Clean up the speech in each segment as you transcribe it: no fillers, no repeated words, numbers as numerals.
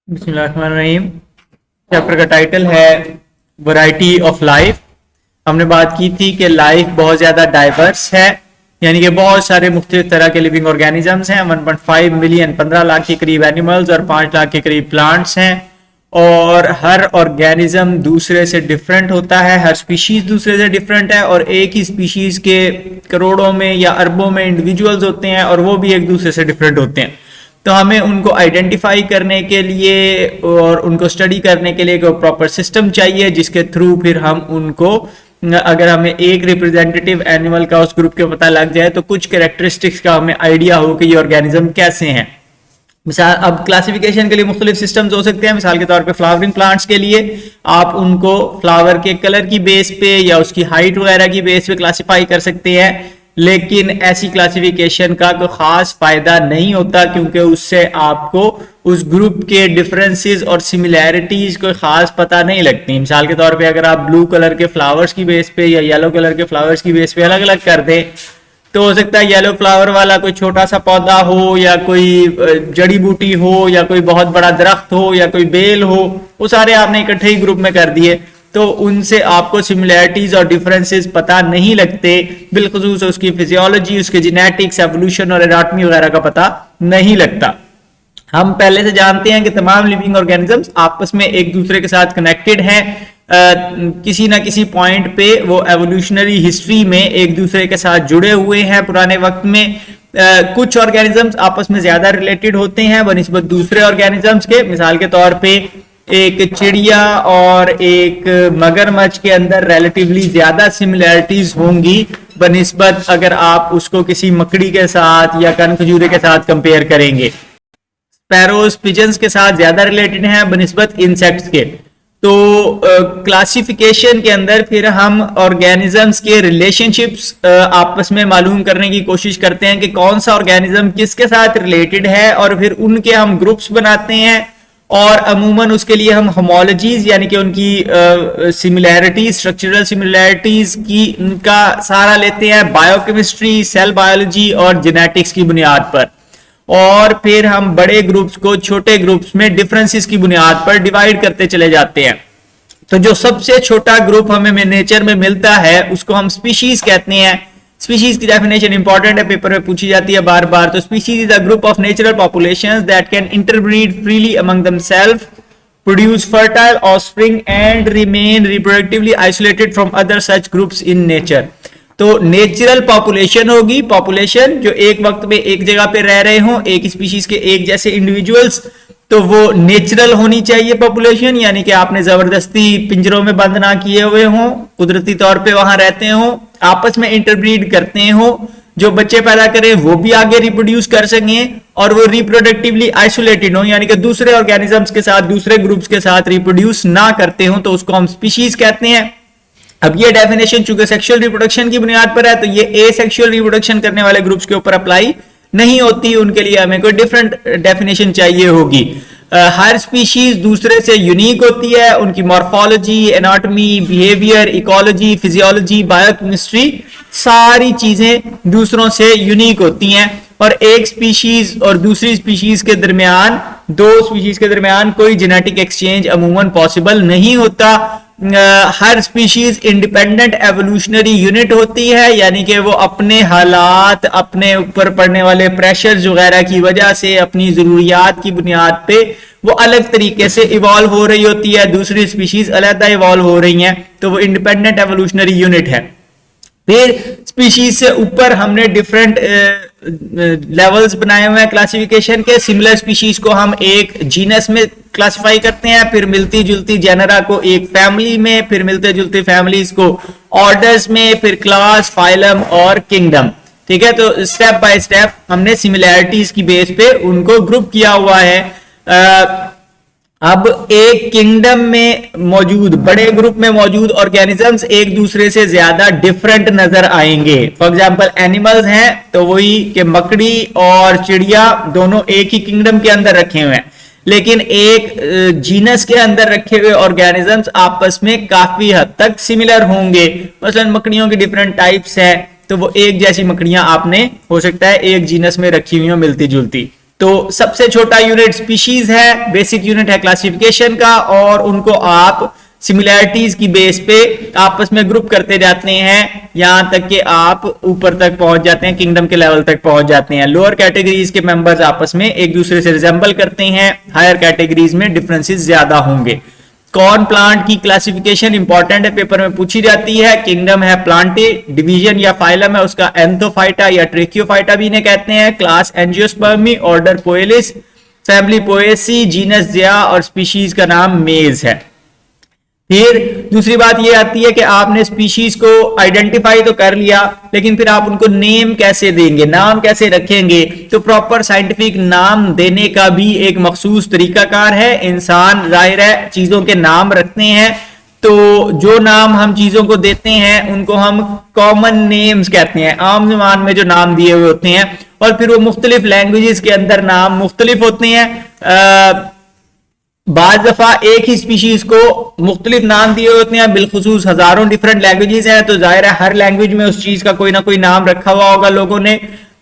बिस्मिल्लाहिर्रहमानिर्रहीम। चैप्टर का टाइटल है वैरायटी ऑफ लाइफ। हमने बात की थी कि लाइफ बहुत ज़्यादा डाइवर्स है, यानी कि बहुत सारे मुख्तलिफ तरह के लिविंग ऑर्गेनिजम्स हैं। 1.5 मिलियन 15 लाख के करीब एनिमल्स और 5 लाख के करीब प्लांट्स हैं, और हर ऑर्गेनिज्म दूसरे से डिफरेंट होता है, हर स्पीशीज दूसरे से डिफरेंट है, और एक ही स्पीशीज के करोड़ों में या अरबों में इंडिविजुअल्स होते हैं और वो भी एक दूसरे से डिफरेंट होते हैं। तो हमें उनको आइडेंटिफाई करने के लिए और उनको स्टडी करने के लिए एक प्रॉपर सिस्टम चाहिए, जिसके थ्रू फिर हम उनको, अगर हमें एक रिप्रेजेंटेटिव एनिमल का उस ग्रुप के पता लग जाए तो कुछ कैरेक्टरिस्टिक्स का हमें आइडिया हो कि ये ऑर्गेनिज्म कैसे हैं। मिसाल, अब क्लासिफिकेशन के लिए मुख्तलिफ सिस्टम्स हो सकते हैं। मिसाल के तौर पे फ्लावरिंग प्लांट्स के लिए आप उनको फ्लावर के कलर की बेस पे या उसकी हाइट वगैरह की बेस पे क्लासिफाई कर सकते हैं, लेकिन ऐसी क्लासिफिकेशन का कोई खास फायदा नहीं होता, क्योंकि उससे आपको उस ग्रुप के डिफरेंसेस और सिमिलैरिटीज कोई खास पता नहीं लगती। मिसाल के तौर पे अगर आप ब्लू कलर के फ्लावर्स की बेस पे या येलो कलर के फ्लावर्स की बेस पे अलग अलग कर दें, तो हो सकता है येलो फ्लावर वाला कोई छोटा सा पौधा हो या कोई जड़ी बूटी हो या कोई बहुत बड़ा दरख्त हो या कोई बेल हो, वो सारे आपने इकट्ठे ही ग्रुप में कर दिए, तो उनसे आपको सिमिलैरिटीज और डिफरेंसेस पता नहीं लगते। बिलखुसूस उसकी फिजियोलॉजी, उसके जेनेटिक्स, एवोल्यूशन और एनाटॉमी वगैरह का पता नहीं लगता। हम पहले से जानते हैं कि तमाम लिविंग ऑर्गेनिजम्स आपस में एक दूसरे के साथ कनेक्टेड हैं। किसी ना किसी पॉइंट पे वो एवोल्यूशनरी हिस्ट्री में एक दूसरे के साथ जुड़े हुए हैं पुराने वक्त में। कुछ ऑर्गेनिजम्स आपस में ज्यादा रिलेटेड होते हैं बनिस्बत दूसरे ऑर्गेनिजम्स के। मिसाल के तौर पे एक चिड़िया और एक मगरमच्छ के अंदर रिलेटिवली ज्यादा सिमिलैरिटीज होंगी बनिस्बत अगर आप उसको किसी मकड़ी के साथ या कनखजूरे के साथ कंपेयर करेंगे। स्पैरोज पिजन्स के साथ ज्यादा रिलेटेड हैं बनिस्बत इंसेक्ट्स के। तो क्लासिफिकेशन के अंदर फिर हम ऑर्गेनिजम्स के रिलेशनशिप्स आपस में मालूम करने की कोशिश करते हैं कि कौन सा ऑर्गेनिज्म किसके साथ रिलेटेड है, और फिर उनके हम ग्रुप्स बनाते हैं, और अमूमन उसके लिए हम होमोलॉजीज यानी कि उनकी सिमिलैरिटीज, स्ट्रक्चरल सिमिलैरिटीज की उनका सहारा लेते हैं बायोकेमिस्ट्री, सेल बायोलॉजी और जेनेटिक्स की बुनियाद पर, और फिर हम बड़े ग्रुप्स को छोटे ग्रुप्स में डिफरेंसेस की बुनियाद पर डिवाइड करते चले जाते हैं। तो जो सबसे छोटा ग्रुप हमें नेचर में मिलता है उसको हम स्पीशीज कहते हैं। स्पीशीज की डेफिनेशन इंपॉर्टेंट है, पेपर में पूछी जाती है बार बार। तो species is a group of natural populations that can interbreed freely among themselves, produce fertile offspring and remain reproductively isolated from other such groups in nature. तो नेचुरल पॉपुलेशन होगी, पॉपुलेशन जो एक वक्त में एक जगह पे रह रहे हों, एक स्पीशीज के एक जैसे इंडिविजुअल्स, तो वो नेचुरल होनी चाहिए पॉपुलेशन, यानी कि आपने जबरदस्ती पिंजरों में बंद ना किए हुए हों, कुदरती तौर पे वहां रहते हों, आपस में इंटरब्रीड करते हों, जो बच्चे पैदा करें वो भी आगे रिप्रोड्यूस कर सकें, और वो रिप्रोडक्टिवली आइसोलेटेड हो, यानी कि दूसरे ऑर्गेनिजम्स के साथ, दूसरे ग्रुप्स के साथ रिप्रोड्यूस ना करते हो, तो उसको हम स्पीशीज कहते हैं। अब ये डेफिनेशन चूंकि सेक्सुअल रिप्रोडक्शन की बुनियाद पर है, तो ये एसेक्सुअल रिप्रोडक्शन करने वाले ग्रुप्स के ऊपर अप्लाई नहीं होती, उनके लिए हमें कोई डिफरेंट डेफिनेशन चाहिए होगी। हर स्पीशीज दूसरे से यूनिक होती है, उनकी morphology, anatomy, behaviour, ecology, physiology, biochemistry, सारी चीजें दूसरों से यूनिक होती हैं, और एक स्पीशीज और दूसरी स्पीशीज के दरमियान, दो स्पीशीज के दरमियान कोई जेनेटिक एक्सचेंज अमूमन पॉसिबल नहीं होता। हर स्पीशीज इंडिपेंडेंट एवोल्यूशनरी यूनिट होती है, यानी कि वो अपने हालात, अपने ऊपर पड़ने वाले प्रेशर्स वगैरह की वजह से, अपनी जरूरियात की बुनियाद पे वो अलग तरीके से इवॉल्व हो रही होती है, दूसरी स्पीशीज अलग इवॉल्व हो रही हैं, तो वो इंडिपेंडेंट एवोल्यूशनरी यूनिट है। फिर स्पीशीज से ऊपर हमने डिफरेंट लेवल्स बनाए हुए हैं क्लासिफिकेशन के। सिमिलर स्पीशीज को हम एक जीनस में क्लासिफाई करते हैं, फिर मिलती जुलती जेनरा को एक फैमिली में, फिर मिलते जुलते फैमिलीज को ऑर्डर्स में, फिर क्लास, फाइलम और किंगडम। ठीक है, तो स्टेप बाय स्टेप हमने सिमिलैरिटीज की बेस पे उनको ग्रुप किया हुआ है। अब एक किंगडम में मौजूद, बड़े ग्रुप में मौजूद ऑर्गेनिजम्स एक दूसरे से ज्यादा डिफरेंट नजर आएंगे। फॉर एग्जांपल एनिमल्स हैं तो वही कि मकड़ी और चिड़िया दोनों एक ही किंगडम के अंदर रखे हुए हैं, लेकिन एक जीनस के अंदर रखे हुए ऑर्गेनिजम्स आपस में काफी हद तक सिमिलर होंगे। मसलन मकड़ियों की डिफरेंट टाइप्स हैं, तो वो एक जैसी मकड़ियां आपने हो सकता है एक जीनस में रखी हुई हो मिलती जुलती। तो सबसे छोटा यूनिट स्पीशीज है, बेसिक यूनिट है क्लासिफिकेशन का, और उनको आप सिमिलैरिटीज की बेस पे आपस में ग्रुप करते जाते हैं यहां तक कि आप ऊपर तक पहुंच जाते हैं, किंगडम के लेवल तक पहुंच जाते हैं। लोअर कैटेगरीज के मेंबर्स आपस में एक दूसरे से रिजेंबल करते हैं, हायर कैटेगरीज में डिफरेंसेस ज्यादा होंगे। कॉर्न प्लांट की क्लासिफिकेशन इंपॉर्टेंट है, पेपर में पूछी जाती है। किंगडम है प्लांटे, डिवीजन या फाइलम है उसका एंथोफाइटा या ट्रेकियोफाइटा भी इन्हें कहते हैं, class Angiospermae, order Poales, family Poaceae, genus Zea और स्पीशीज का नाम मेज है। फिर दूसरी बात ये आती है कि आपने स्पीशीज को आइडेंटिफाई तो कर लिया, लेकिन फिर आप उनको नेम कैसे देंगे, नाम कैसे रखेंगे। तो प्रॉपर साइंटिफिक नाम देने का भी एक मखसूस तरीकाकार है। इंसान जाहिर है चीजों के नाम रखते हैं, तो जो नाम हम चीजों को देते हैं उनको हम कॉमन नेम्स कहते हैं, आम जुबान में जो नाम दिए हुए होते हैं, और फिर वो मुख्तलिफ लैंग्वेजेस के अंदर नाम मुख्तलिफ होते हैं। बाज दफा एक ही स्पीशीज को मुख्तलिफ नाम दिए होते हैं, बिलखुसूस हजारों डिफरेंट लैंग्वेजेस हैं, तो जाहिर है हर लैंग्वेज में उस चीज का कोई ना कोई नाम रखा हुआ होगा लोगों ने।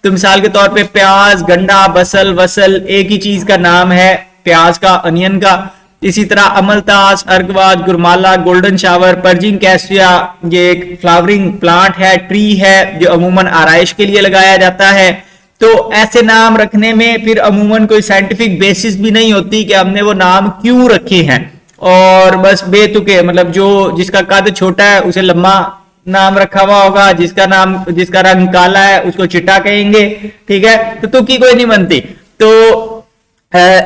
तो मिसाल के तौर पे प्याज, गंडा, बसल, वसल एक ही चीज का नाम है प्याज का, अनियन का। इसी तरह अमलतास, अर्गवाद, गुरमाला, गोल्डन शावर, पर्जिंग कैस्ट्रिया, ये एक फ्लावरिंग प्लांट है, ट्री है जो अमूमन आराइश के लिए लगाया जाता है। तो ऐसे नाम रखने में फिर अमूमन कोई साइंटिफिक बेसिस भी नहीं होती कि हमने वो नाम क्यों रखे हैं, और बस बेतुके, मतलब जो जिसका कद छोटा है उसे लंबा नाम रखा हुआ होगा, जिसका रंग काला है उसको चिट्टा कहेंगे, ठीक है। तो तुक्की कोई नहीं बनती। तो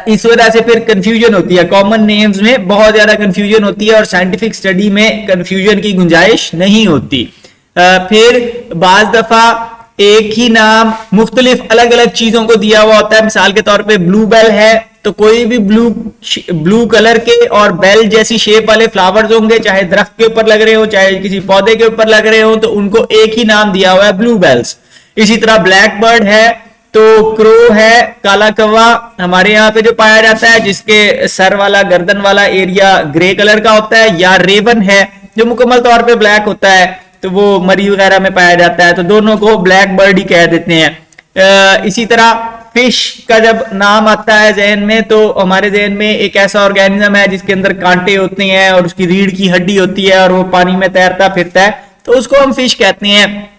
इस वजह से फिर कंफ्यूजन होती है, कॉमन नेम्स में बहुत ज्यादा कंफ्यूजन होती है और साइंटिफिक स्टडी में कंफ्यूजन की गुंजाइश नहीं होती। फिर बाज दफा एक ही नाम मुख्तलिफ अलग अलग चीजों को दिया हुआ होता है। मिसाल के तौर पे ब्लू बेल है, तो कोई भी ब्लू कलर के और बेल जैसी शेप वाले फ्लावर्स होंगे, चाहे दरख्त के ऊपर लग रहे हो चाहे किसी पौधे के ऊपर लग रहे हो, तो उनको एक ही नाम दिया हुआ है ब्लू बेल्स। इसी तरह ब्लैक बर्ड है, तो क्रो है, काला कौवा हमारे यहाँ पे जो पाया जाता है जिसके सर वाला गर्दन वाला एरिया ग्रे कलर का होता है, या रेवन है जो मुकम्मल तौर पे ब्लैक होता है, तो वो मरी वगैरह में पाया जाता है, तो दोनों को ब्लैक बर्ड ही कह देते हैं। इसी तरह फिश का जब नाम आता है जहन में, तो हमारे जहन में एक ऐसा ऑर्गेनिज्म है जिसके अंदर कांटे होते हैं और उसकी रीढ़ की हड्डी होती है और वो पानी में तैरता फिरता है, तो उसको हम फिश कहते हैं।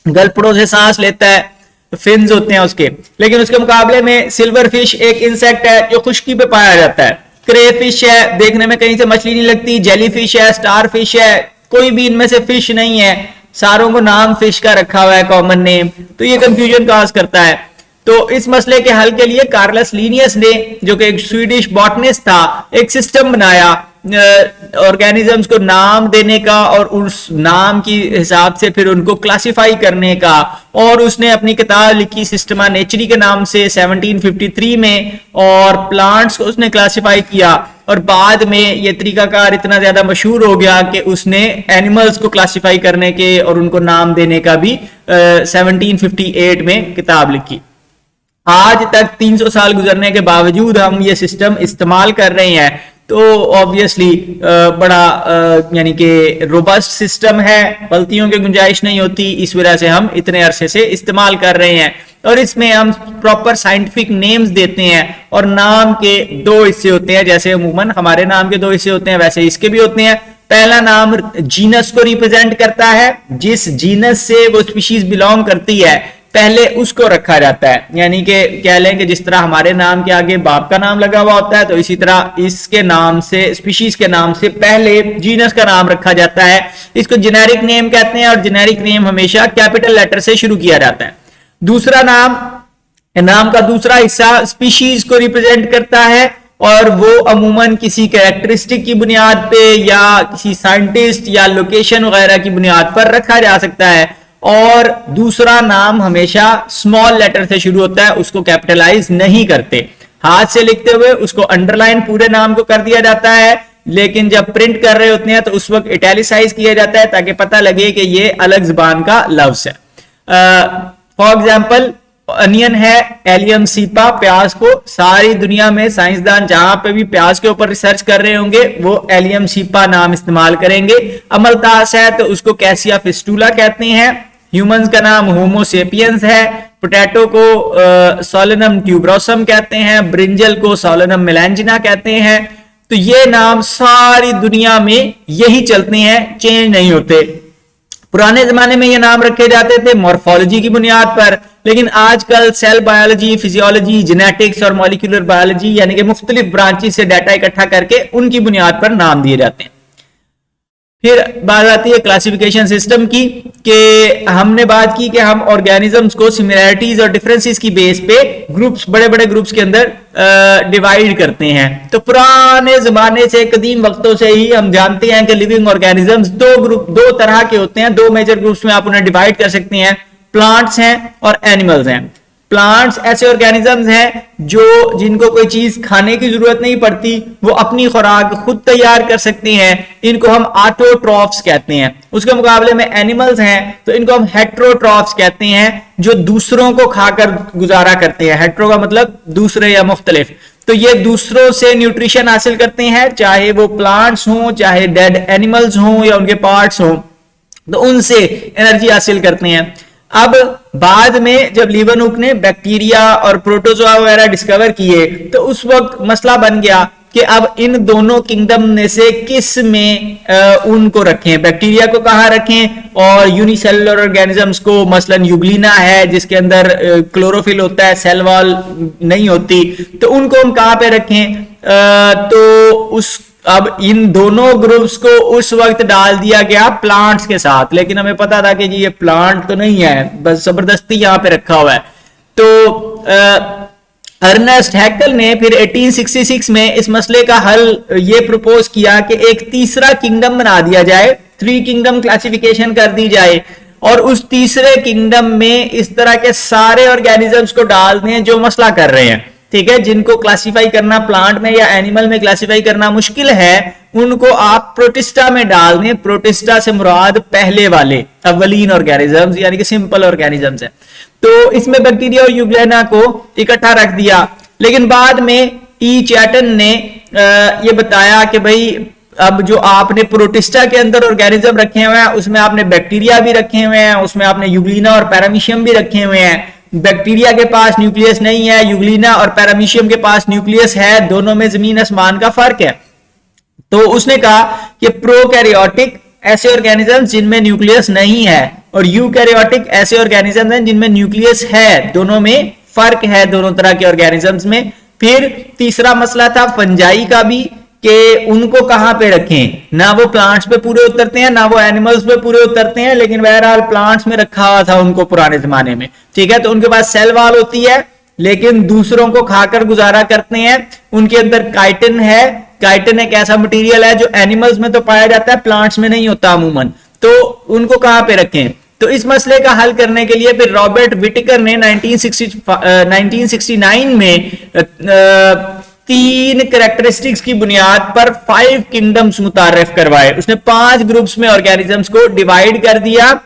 गलपड़ों से सांस लेता है, फिन्स होते हैं उसके। लेकिन उसके मुकाबले में सिल्वर फिश एक इंसेक्ट है जो खुश्की पे पाया जाता है। क्रे फिश है, देखने में कहीं से मछली नहीं लगती। जेली फिश है, स्टार फिश है, कोई भी इनमें से फिश नहीं है, सारों को नाम फिश का रखा हुआ है कॉमन नेम, तो ये कंफ्यूजन काज करता है। तो इस मसले के हल के लिए कार्लस लीनियस ने, जो कि एक स्वीडिश बॉटनिस्ट था, एक सिस्टम बनाया ऑर्गेनिजम्स को नाम देने का और उस नाम की हिसाब से फिर उनको क्लासिफाई करने का, और उसने अपनी किताब लिखी सिस्टमा नेचुरी के नाम से 1753 में, और प्लांट्स को उसने क्लासिफाई किया। और बाद में ये तरीकाकार इतना ज्यादा मशहूर हो गया कि उसने एनिमल्स को क्लासिफाई करने के और उनको नाम देने का भी 1758 में किताब लिखी। आज तक 300 साल गुजरने के बावजूद हम ये सिस्टम इस्तेमाल कर रहे हैं, तो ऑब्वियसली बड़ा यानी कि रोबस्ट सिस्टम है, गलतियों की गुंजाइश नहीं होती, इस वजह से हम इतने अरसे से इस्तेमाल कर रहे हैं। और इसमें हम प्रॉपर साइंटिफिक नेम्स देते हैं, और नाम के दो हिस्से होते हैं, जैसे अमूमन हमारे नाम के दो हिस्से होते हैं वैसे इसके भी होते हैं। पहला नाम जीनस को रिप्रेजेंट करता है, जिस जीनस से वो स्पीशीज बिलोंग करती है पहले उसको रखा जाता है। यानी कि कह लें कि जिस तरह हमारे नाम के आगे बाप का नाम लगा हुआ होता है, तो इसी तरह इसके नाम से, स्पीशीज के नाम से पहले जीनस का नाम रखा जाता है। इसको जेनेरिक नेम कहते हैं, और जेनेरिक नेम हमेशा कैपिटल लेटर से शुरू किया जाता है। दूसरा नाम का दूसरा हिस्सा स्पीशीज को रिप्रेजेंट करता है, और वो अमूमन किसी कैरेक्टरिस्टिक की बुनियाद पे या किसी साइंटिस्ट या लोकेशन वगैरह की बुनियाद पर रखा जा सकता है। और दूसरा नाम हमेशा स्मॉल लेटर से शुरू होता है, उसको कैपिटलाइज नहीं करते, हाथ से लिखते हुए उसको अंडरलाइन पूरे नाम को कर दिया जाता है, लेकिन जब प्रिंट कर रहे होते हैं तो उस वक्त इटैलिसाइज किया जाता है ताकि पता लगे कि ये अलग जुबान का लफ्ज है। फॉर एग्जाम्पल अनियन है, एलियम सीपा, प्याज को सारी दुनिया में साइंसदान जहां पे भी प्याज के ऊपर रिसर्च कर रहे होंगे वो एलियम सीपा नाम इस्तेमाल करेंगे। अमलतास है तो उसको कैसिया फिस्टूला कहते हैं। ह्यूमंस का नाम होमो सेपियंस है, पोटैटो को सोलेनम ट्यूबरोसम कहते हैं, ब्रिंजल को सोलेनम मेलांजिना कहते हैं। तो ये नाम सारी दुनिया में यही चलते हैं, चेंज नहीं होते। पुराने जमाने में ये नाम रखे जाते थे मॉर्फोलॉजी की बुनियाद पर, लेकिन आजकल सेल बायोलॉजी, फिजियोलॉजी, जेनेटिक्स और मॉलिक्यूलर बायोलॉजी यानी कि मुख्तलिफ ब्रांचेस से डाटा इकट्ठा करके उनकी बुनियाद पर नाम दिए जाते हैं। फिर बात आती है क्लासिफिकेशन सिस्टम की, कि हमने बात की कि हम ऑर्गेनिजम्स को सिमिलैरिटीज और डिफरेंसेस की बेस पे ग्रुप्स, बड़े बड़े ग्रुप्स के अंदर डिवाइड करते हैं। तो पुराने जमाने से, कदीम वक्तों से ही हम जानते हैं कि लिविंग ऑर्गेनिजम्स दो तरह के होते हैं, दो मेजर ग्रुप्स में आप उन्हें डिवाइड कर सकते हैं, प्लांट्स हैं और एनिमल्स हैं। प्लांट्स ऐसे ऑर्गेनिजम्स हैं जो जिनको कोई चीज खाने की जरूरत नहीं पड़ती, वो अपनी खुराक खुद तैयार कर सकते हैं, इनको हम ऑटोट्रॉफ्स कहते हैं। उसके मुकाबले में एनिमल्स हैं तो इनको हम हेट्रोट्रॉफ्स कहते हैं, जो दूसरों को खाकर गुजारा करते हैं। हेट्रो का मतलब दूसरे या मुख्तलिफ, तो ये दूसरों से न्यूट्रिशन हासिल करते हैं, चाहे वो प्लांट्स हों, चाहे डेड एनिमल्स हों या उनके पार्ट्स हों, तो उनसे एनर्जी हासिल करते हैं। अब बाद में जब लीवनहुक ने बैक्टीरिया और प्रोटोजोआ वगैरह डिस्कवर किए, तो उस वक्त मसला बन गया कि अब इन दोनों किंगडम में से किस में उनको रखें, बैक्टीरिया को कहाँ रखें और यूनिसेलुलर ऑर्गेनिजम्स को, मसलन यूग्लिना है जिसके अंदर क्लोरोफिल होता है, सेल वॉल नहीं होती, तो उनको हम कहाँ पे रखें। तो अब इन दोनों ग्रुप्स को उस वक्त डाल दिया गया प्लांट्स के साथ, लेकिन हमें पता था कि जी ये प्लांट तो नहीं है, बस जबरदस्ती यहां पे रखा हुआ है। तो अर्नेस्ट हैकल ने फिर 1866 में इस मसले का हल ये प्रपोज किया कि एक तीसरा किंगडम बना दिया जाए, 3 किंगडम क्लासिफिकेशन कर दी जाए, और उस तीसरे किंगडम में इस तरह के सारे ऑर्गेनिजम्स को डाल दें जो मसला कर रहे हैं, ठीक है। जिनको क्लासिफाई करना प्लांट में या एनिमल में क्लासिफाई करना मुश्किल है, उनको आप प्रोटिस्टा में डाल दें। प्रोटिस्टा से मुराद पहले वाले अवलीन ऑर्गेनिजम्स यानी कि सिंपल ऑर्गेनिजम्स है। तो इसमें बैक्टीरिया और यूग्लिना को इकट्ठा रख दिया, लेकिन बाद में ई चैटन ने ये बताया कि भाई अब जो आपने प्रोटिस्टा के अंदर ऑर्गेनिज्म रखे हुए हैं, उसमें आपने बैक्टीरिया भी रखे हुए हैं, उसमें आपने यूग्लिना और पैरामीशियम भी रखे हुए हैं। बैक्टीरिया के पास न्यूक्लियस नहीं है, यूग्लिना और पैरामीशियम के पास न्यूक्लियस है, दोनों में जमीन आसमान का फर्क है। तो उसने कहा कि प्रोकैरियोटिक ऐसे ऑर्गेनिजम्स जिनमें न्यूक्लियस नहीं है, और यूकैरियोटिक ऐसे ऑर्गेनिजम्स हैं जिनमें न्यूक्लियस है, दोनों में फर्क है, दोनों तरह के ऑर्गेनिजम्स में। फिर तीसरा मसला था फंजाई का भी, कि उनको कहां पे रखें, ना वो प्लांट्स पे पूरे उतरते हैं ना वो एनिमल्स पे पूरे उतरते हैं, लेकिन बहरहाल प्लांट्स में रखा हुआ था उनको पुराने जमाने में, ठीक है। तो उनके पास सेल वॉल होती है, लेकिन दूसरों को खाकर गुजारा करते हैं। उनके अंदर काइटिन है, काइटिन एक ऐसा मटेरियल है जो एनिमल्स में तो पाया जाता है, प्लांट्स में नहीं होता अमूमन, तो उनको कहां पे रखें। तो इस मसले का हल करने के लिए फिर रॉबर्ट विटिकर ने 1969 में 3 कैरेक्टरिस्टिक्स की बुनियाद पर 5 किंगडम्स मुतारिफ करवाए। उसने 5 ग्रुप्स में ऑर्गेनिजम्स को डिवाइड कर दिया,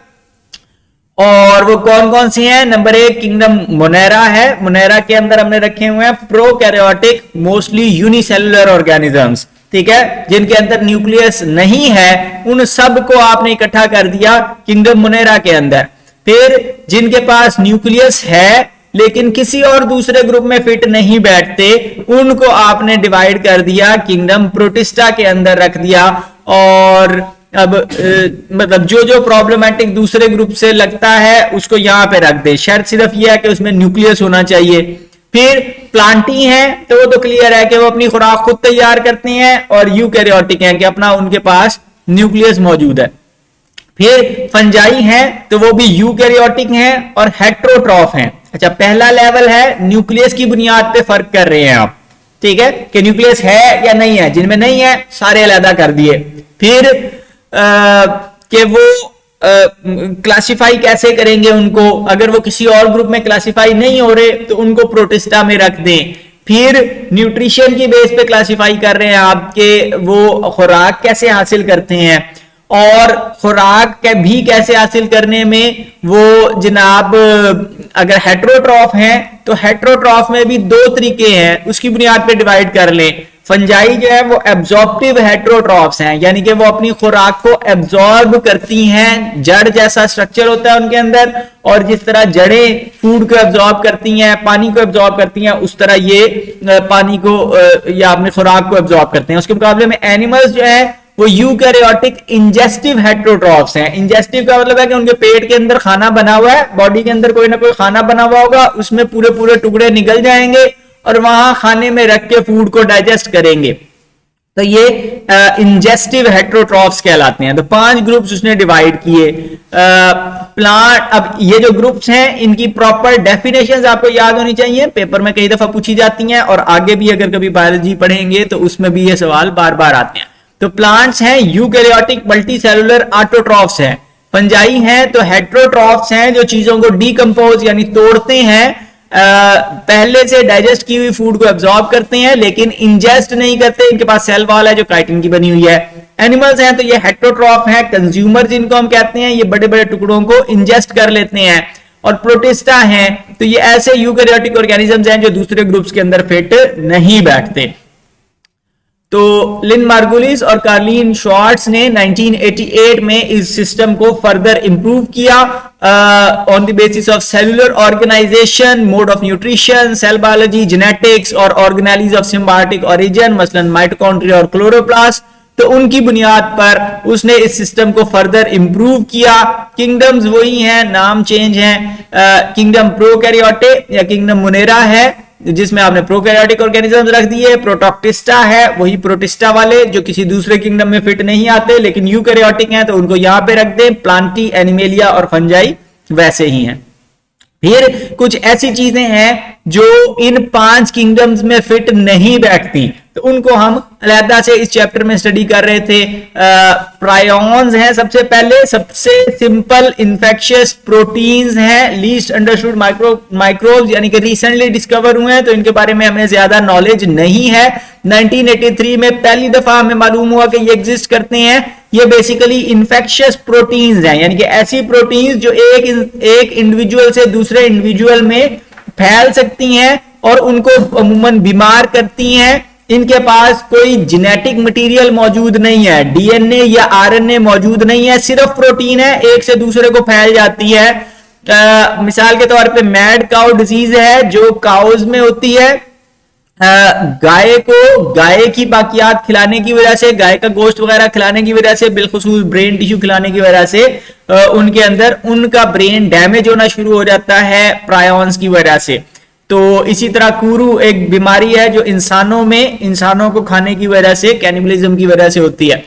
और वो कौन कौन सी हैं। नंबर 1 किंगडम मोनेरा है, मोनेरा के अंदर हमने रखे हुए हैं प्रोकैरियोटिक मोस्टली यूनिसेलुलर ऑर्गेनिजम्स, ठीक है, जिनके अंदर न्यूक्लियस नहीं है, उन सब को आपने इकट्ठा कर दिया किंगडम मोनेरा के अंदर। फिर जिनके पास न्यूक्लियस है लेकिन किसी और दूसरे ग्रुप में फिट नहीं बैठते, उनको आपने डिवाइड कर दिया, किंगडम प्रोटिस्टा के अंदर रख दिया। और अब मतलब जो जो प्रॉब्लमेटिक दूसरे ग्रुप से लगता है उसको यहां पे रख दे, शर्त सिर्फ यह है कि उसमें न्यूक्लियस होना चाहिए। फिर प्लांटी हैं तो वो तो क्लियर है कि वो अपनी खुराक खुद तैयार करते हैं, और यूकैरियोटिक हैं कि अपना उनके पास न्यूक्लियस मौजूद है। फिर फंजाई हैं तो वो भी यूकैरियोटिक हैं और हेट्रोट्रॉफ हैं। अच्छा, पहला लेवल है न्यूक्लियस की बुनियाद पे फर्क कर रहे हैं आप, ठीक है, कि न्यूक्लियस है या नहीं है, जिनमें नहीं है सारे अलग कर दिए। फिर कि वो क्लासिफाई कैसे करेंगे उनको, अगर वो किसी और ग्रुप में क्लासिफाई नहीं हो रहे तो उनको प्रोटिस्टा में रख दें। फिर न्यूट्रिशन की बेस पे क्लासिफाई कर रहे हैं आपके, वो खुराक कैसे हासिल करते हैं, और खुराक भी कैसे हासिल करने में वो जनाब अगर हेट्रोट्रॉफ हैं तो हेट्रोट्रॉफ में भी 2 तरीके हैं, उसकी बुनियाद पे डिवाइड कर लें। फंजाई जो है वो एब्जॉर्प्टिव हेट्रोट्रॉफ्स हैं, यानी कि वो अपनी खुराक को एब्जॉर्ब करती हैं। जड़ जैसा स्ट्रक्चर होता है उनके अंदर, और जिस तरह जड़ें फूड को एब्जॉर्ब करती हैं, पानी को एब्जॉर्ब करती हैं, उस तरह ये पानी को या अपनी खुराक को एब्जॉर्ब करते हैं। उसके मुकाबले में एनिमल्स जो है वो यूकैरियोटिक इंजेस्टिव हेट्रोट्रॉफ्स हैं। इंजेस्टिव का मतलब है कि उनके पेट के अंदर खाना बना हुआ है, बॉडी के अंदर कोई ना कोई खाना बना हुआ होगा, उसमें पूरे पूरे टुकड़े निकल जाएंगे और वहां खाने में रख के फूड को डाइजेस्ट करेंगे। तो ये इंजेस्टिव हेट्रोट्रॉफ्स कहलाते हैं। तो 5 ग्रुप्स उसने डिवाइड किए प्लांट। अब ये जो ग्रुप्स हैं इनकी प्रॉपर डेफिनेशंस आपको याद होनी चाहिए, पेपर में कई दफा पूछी जाती हैं, और आगे भी अगर कभी बायोलॉजी पढ़ेंगे तो उसमें भी ये सवाल बार बार आते हैं। तो प्लांट्स हैं यूकैरियोटिक मल्टीसेलुलर ऑटोट्रॉफ्स हैं। फंजाई हैं तो हेट्रोट्रॉफ्स हैं, जो चीजों को डीकंपोज यानी तोड़ते हैं, पहले से डाइजेस्ट की हुई फूड को एब्जॉर्ब करते हैं लेकिन इंजेस्ट नहीं करते। इनके पास सेल वॉल है जो काइटिन की बनी हुई है। एनिमल्स हैं तो ये हेट्रोट्रॉफ हैं, कंज्यूमर जिनको हम कहते हैं, ये बड़े बड़े टुकड़ों को इंजेस्ट कर लेते हैं। और प्रोटिस्टा हैं तो ये ऐसे यूकैरियोटिक ऑर्गेनिजम्स हैं जो दूसरे ग्रुप्स के अंदर फिट नहीं बैठते। तो लिन मार्गुलिस और कार्लिन श्वार्ट्ज ने 1988 में इस सिस्टम को फर्दर इंप्रूव किया on the basis of cellular organization, mode of nutrition, cell biology, genetics और ऑर्गेनेलिज ऑफ सिम्बायोटिक ओरिजिन, मसलन माइटोकॉन्ड्रिया और क्लोरोप्लास्ट। तो उनकी बुनियाद पर उसने इस सिस्टम को फर्दर इंप्रूव किया। किंगडम्स वही हैं, नाम चेंज है। किंगडम प्रोकैरियोटे या किंगडम मोनेरा है जिसमें आपने प्रोकैरियोटिक ऑर्गेनिजम्स रख दिए। प्रोटोक्टिस्टा है वही प्रोटिस्टा वाले जो किसी दूसरे किंगडम में फिट नहीं आते लेकिन यूकैरियोटिक हैं तो उनको यहां पे रख दें। प्लांटी, एनिमेलिया और फंजाई वैसे ही हैं। फिर कुछ ऐसी चीजें हैं जो इन 5 किंगडम्स में फिट नहीं बैठती, तो उनको हम अलहदा से इस चैप्टर में स्टडी कर रहे थे। प्रायोन्स हैं सबसे पहले, सबसे सिंपल इन्फेक्शियस प्रोटीन्स हैं, लीस्ट अंडरस्टूड माइक्रोब्स यानी कि रिसेंटली डिस्कवर हुए हैं तो इनके बारे में हमें ज्यादा नॉलेज नहीं है। 1983 में पहली दफा हमें मालूम हुआ कि ये एग्जिस्ट करते हैं। ये बेसिकली इन्फेक्शियस प्रोटीन्स हैं, यानी कि ऐसी प्रोटीन्स जो एक इंडिविजुअल से दूसरे इंडिविजुअल में फैल सकती हैं और उनको अमूमन बीमार करती हैं। इनके पास कोई जेनेटिक मटेरियल मौजूद नहीं है, डीएनए या आरएनए मौजूद नहीं है, सिर्फ प्रोटीन है, एक से दूसरे को फैल जाती है। मिसाल के तौर पे मैड काउ डिजीज है जो काउज में होती है। गाय की बाकियात खिलाने की वजह से, गाय का गोश्त वगैरह खिलाने की वजह से, बिलखुसूस ब्रेन टिश्यू खिलाने की वजह से उनके अंदर उनका ब्रेन डैमेज होना शुरू हो जाता है प्रायोन्स की वजह से। तो इसी तरह कुरू एक बीमारी है जो इंसानों को खाने की वजह से, कैनिबलिज्म की वजह से होती है।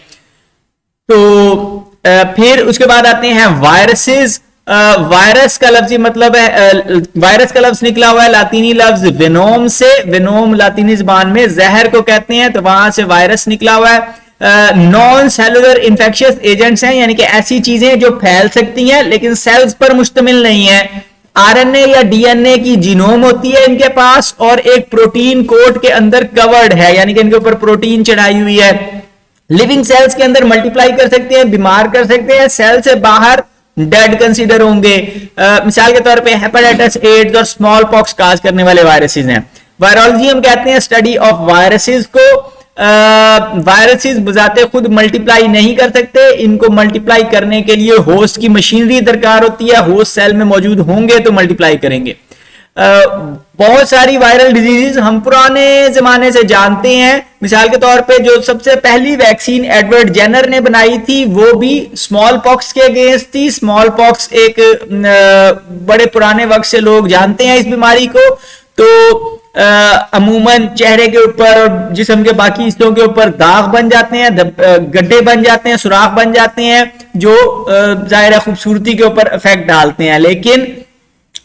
तो फिर उसके बाद आते हैं वायरसेस। वायरस का लफ्जी मतलब है, वायरस का लफ्ज निकला हुआ है लातीनी लफ्ज वेनोम से। वेनोम लातीनी ज़बान में जहर को कहते हैं, तो वहां से वायरस निकला हुआ है। नॉन सेलुलर इंफेक्शियस एजेंट्स हैं, यानी कि ऐसी चीजें जो फैल सकती हैं लेकिन सेल्स पर मुश्तमिल नहीं है। आरएनए या डीएनए की जीनोम होती है इनके पास और एक प्रोटीन कोट के अंदर कवर्ड है, यानी कि इनके ऊपर प्रोटीन चढ़ाई हुई है। लिविंग सेल्स के अंदर मल्टीप्लाई कर सकते हैं, बीमार कर सकते हैं, सेल से बाहर डेड कंसीडर होंगे। मिसाल के तौर पे हेपेटाइटिस, एड्स और स्मॉल पॉक्स काज करने वाले वायरसेस हैं। वायरोलॉजी हम कहते हैं स्टडी ऑफ वायरसेस को। वायरसेस बजाते खुद मल्टीप्लाई नहीं कर सकते, इनको मल्टीप्लाई करने के लिए होस्ट की मशीनरी दरकार होती है। होस्ट सेल में मौजूद होंगे तो मल्टीप्लाई करेंगे। बहुत सारी वायरल डिजीजेस हम पुराने जमाने से जानते हैं। मिसाल के तौर पे जो सबसे पहली वैक्सीन एडवर्ड जेनर ने बनाई थी वो भी स्मॉल पॉक्स के अगेंस्ट थी। स्मॉल पॉक्स एक बड़े पुराने वक्त से लोग जानते हैं इस बीमारी को। तो अमूमन चेहरे के ऊपर और जिस्म के बाकी हिस्सों के ऊपर दाग बन जाते हैं, गड्ढे बन जाते हैं, सुराख बन जाते हैं जो जाहिर खूबसूरती के ऊपर इफेक्ट डालते हैं। लेकिन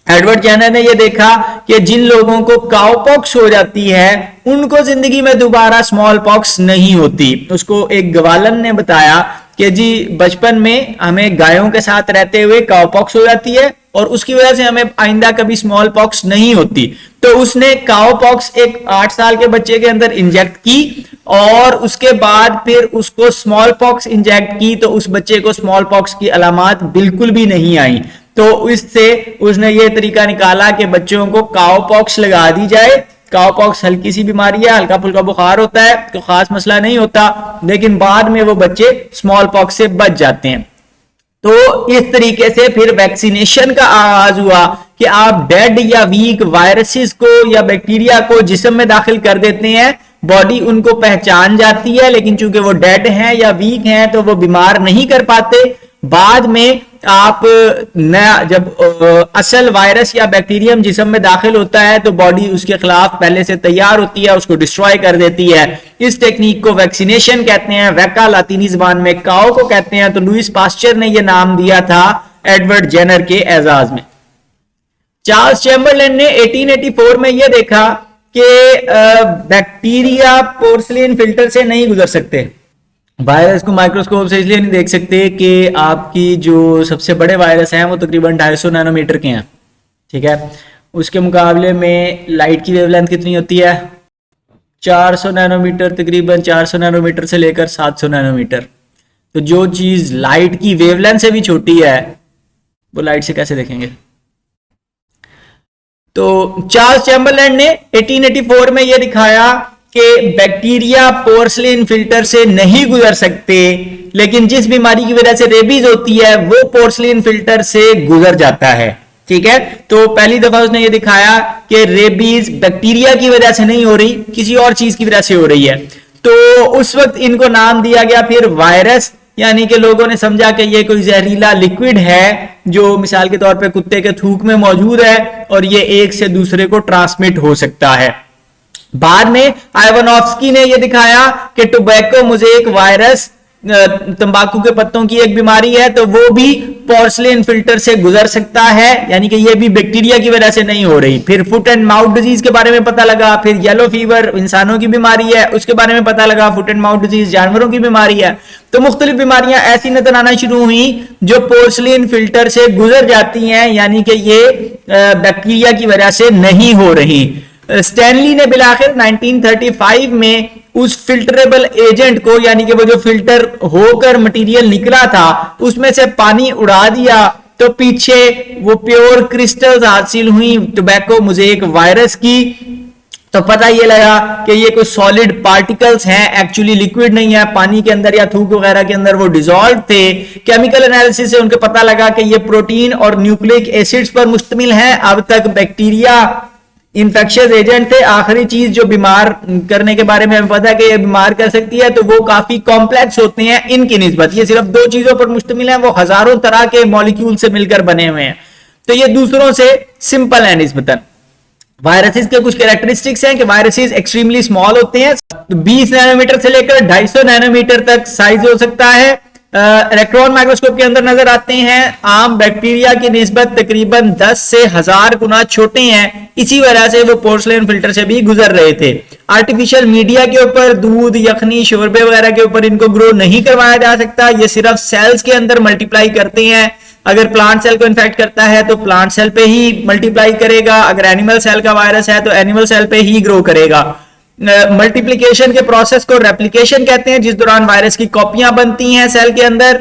एडवर्ड जेनर ने यह देखा कि जिन लोगों को काउपॉक्स हो जाती है उनको जिंदगी में दोबारा स्मॉल पॉक्स नहीं होती। उसको एक गवालन ने बताया कि जी बचपन में हमें गायों के साथ रहते हुए काउपॉक्स हो जाती है और उसकी वजह से हमें आइंदा कभी स्मॉल पॉक्स नहीं होती। तो उसने काउपॉक्स एक 8 साल के बच्चे के अंदर इंजेक्ट की और उसके बाद फिर उसको स्मॉल पॉक्स इंजेक्ट की तो उस बच्चे को स्मॉल पॉक्स की अलामात बिल्कुल भी नहीं आई। तो इससे उसने ये तरीका निकाला कि बच्चों को काउपॉक्स लगा दी जाए काउपॉक्स हल्की सी बीमारी है, हल्का फुल्का बुखार होता है, तो खास मसला नहीं होता, लेकिन बाद में वो बच्चे स्मॉल पॉक्स से बच जाते हैं। तो इस तरीके से फिर वैक्सीनेशन का आगाज हुआ कि आप डेड या वीक वायरसेस को या बैक्टीरिया को जिस्म में दाखिल कर देते हैं, बॉडी उनको पहचान जाती है, लेकिन चूंकि वो डेड हैं या वीक हैं तो वो बीमार नहीं कर पाते। बाद में आप नया जब असल वायरस या बैक्टीरियम जिस्म में दाखिल होता है तो बॉडी उसके खिलाफ पहले से तैयार होती है, उसको डिस्ट्रॉय कर देती है। इस टेक्निक को वैक्सीनेशन कहते हैं, वैका लातीनी जबान में काओ को कहते हैं। तो लुइस पास्चर ने यह नाम दिया था एडवर्ड जेनर के एजाज में। चार्ल्स चैम्बरलेन ने 1884 में यह देखा कि बैक्टीरिया पोर्सिलेन फिल्टर से नहीं गुजर सकते। वायरस को माइक्रोस्कोप से इसलिए नहीं देख सकते कि आपकी जो सबसे बड़े वायरस हैं वो तकरीबन 250 नैनोमीटर के हैं, ठीक है। उसके मुकाबले में लाइट की वेवलेंथ कितनी होती है? 400 नैनोमीटर, तकरीबन 400 नैनोमीटर से लेकर 700 नैनोमीटर। तो जो चीज लाइट की वेवलेंथ से भी छोटी है वो लाइट से कैसे देखेंगे? तो चार्ल्स चैम्बरलेन ने 1884 में यह दिखाया कि बैक्टीरिया पोर्सिलेन फिल्टर से नहीं गुजर सकते, लेकिन जिस बीमारी की वजह से रेबीज होती है वो पोर्सिलेन फिल्टर से गुजर जाता है, ठीक है। तो पहली दफा उसने ये दिखाया कि रेबीज बैक्टीरिया की वजह से नहीं हो रही, किसी और चीज की वजह से हो रही है। तो उस वक्त इनको नाम दिया गया फिर वायरस, यानी कि लोगों ने समझा कि ये कोई जहरीला लिक्विड है जो मिसाल के तौर पे कुत्ते के थूक में मौजूद है और ये एक से दूसरे को ट्रांसमिट हो सकता है। बाद में आइवानोव्स्की ने यह दिखाया कि टोबैको मोज़ेक वायरस तंबाकू के पत्तों की एक बीमारी है, तो वो भी पोर्सिलेन फिल्टर से गुजर सकता है, यानी कि ये भी बैक्टीरिया की वजह से नहीं हो रही। फिर फुट एंड माउथ डिजीज के बारे में पता लगा, फिर येलो फीवर इंसानों की बीमारी है उसके बारे में पता लगा, फुट एंड माउथ डिजीज जानवरों की बीमारी है। तो मुख्तलिफ बीमारियां ऐसी नजर आना शुरू हुई जो पोर्सिलेन फिल्टर से गुजर जाती हैं, यानी कि ये बैक्टीरिया की वजह से नहीं हो रही। स्टैनली ने बिलाखिर 1935 में उस फिल्टरेबल एजेंट को, यानी कि वो जो फिल्टर होकर मटेरियल निकला था उसमें से पानी उड़ा दिया, तो पीछे वो प्योर क्रिस्टल्स हासिल हुई टोबैको मोज़ेक वायरस की। तो पता ये लगा कि ये कोई सॉलिड पार्टिकल्स हैं, एक्चुअली लिक्विड नहीं है, पानी के अंदर या थूक वगैरह के अंदर वो डिसॉल्व थे। केमिकल एनालिसिस से उनको पता लगा कि ये प्रोटीन और न्यूक्लिक एसिड्स पर मुश्तमिल है। अब तक बैक्टीरिया इंफेक्शियस एजेंट थे। आखिरी चीज जो बीमार करने के बारे में हमें पता है कि ये बीमार कर सकती है, तो वो काफी कॉम्प्लेक्स होते हैं इनकी निस्बत। ये सिर्फ दो चीजों पर मुश्तमिल है, वो हजारों तरह के मॉलिक्यूल से मिलकर बने हुए हैं, तो ये दूसरों से सिंपल है निस्बतन। वायरसेस के कुछ कैरेक्टरिस्टिक्स हैं कि वायरसेस एक्सट्रीमली स्मॉल होते हैं, 20 नैनोमीटर से लेकर 250 नैनोमीटर तक साइज हो सकता है। इलेक्ट्रॉन माइक्रोस्कोप के अंदर नजर आते हैं, आम बैक्टीरिया की निस्बत तकरीबन 10 से 1000 गुना छोटे हैं। इसी वजह से वो पोर्सिलेन फिल्टर से भी गुजर रहे थे। आर्टिफिशियल मीडिया के ऊपर, दूध, यखनी, शोरबे वगैरह के ऊपर इनको ग्रो नहीं करवाया जा सकता। ये सिर्फ सेल्स के अंदर मल्टीप्लाई करते हैं। अगर प्लांट सेल को इन्फेक्ट करता है तो प्लांट सेल पे ही मल्टीप्लाई करेगा, अगर एनिमल सेल का वायरस है तो एनिमल सेल पे ही ग्रो करेगा। मल्टीप्लिकेशन के प्रोसेस को रेप्लिकेशन कहते हैं, जिस दौरान वायरस की कॉपियां बनती हैं सेल के अंदर।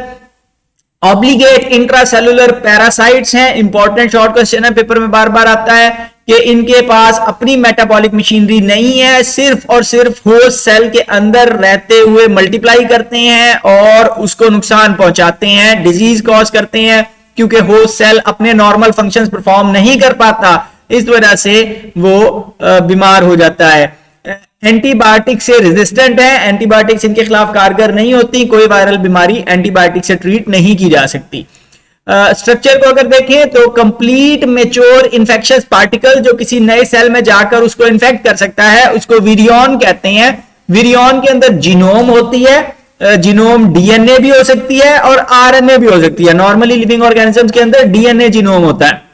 ऑब्लिगेट इंट्रासेलुलर पैरासाइट्स हैं, इंपॉर्टेंट शॉर्ट क्वेश्चन है, पेपर में बार बार आता है कि इनके पास अपनी मेटाबॉलिक मशीनरी नहीं है, सिर्फ और सिर्फ होस्ट सेल के अंदर रहते हुए मल्टीप्लाई करते हैं और उसको नुकसान पहुंचाते हैं, डिजीज कॉज करते हैं, क्योंकि होस्ट सेल अपने नॉर्मल फंक्शंस परफॉर्म नहीं कर पाता, इस वजह से वो बीमार हो जाता है। एंटीबायोटिक से रेजिस्टेंट है, एंटीबायोटिक्स इनके खिलाफ कारगर नहीं होती, कोई वायरल बीमारी एंटीबायोटिक से ट्रीट नहीं की जा सकती। स्ट्रक्चर को अगर देखें तो कंप्लीट मेच्योर इन्फेक्शियस पार्टिकल जो किसी नए सेल में जाकर उसको इन्फेक्ट कर सकता है, उसको विरियन कहते हैं। विरियन के अंदर जीनोम होती है, जीनोम डीएनए भी हो सकती है और आरएनए भी हो सकती है। नॉर्मली लिविंग ऑर्गेनिजम्स के अंदर डीएनए जीनोम होता है,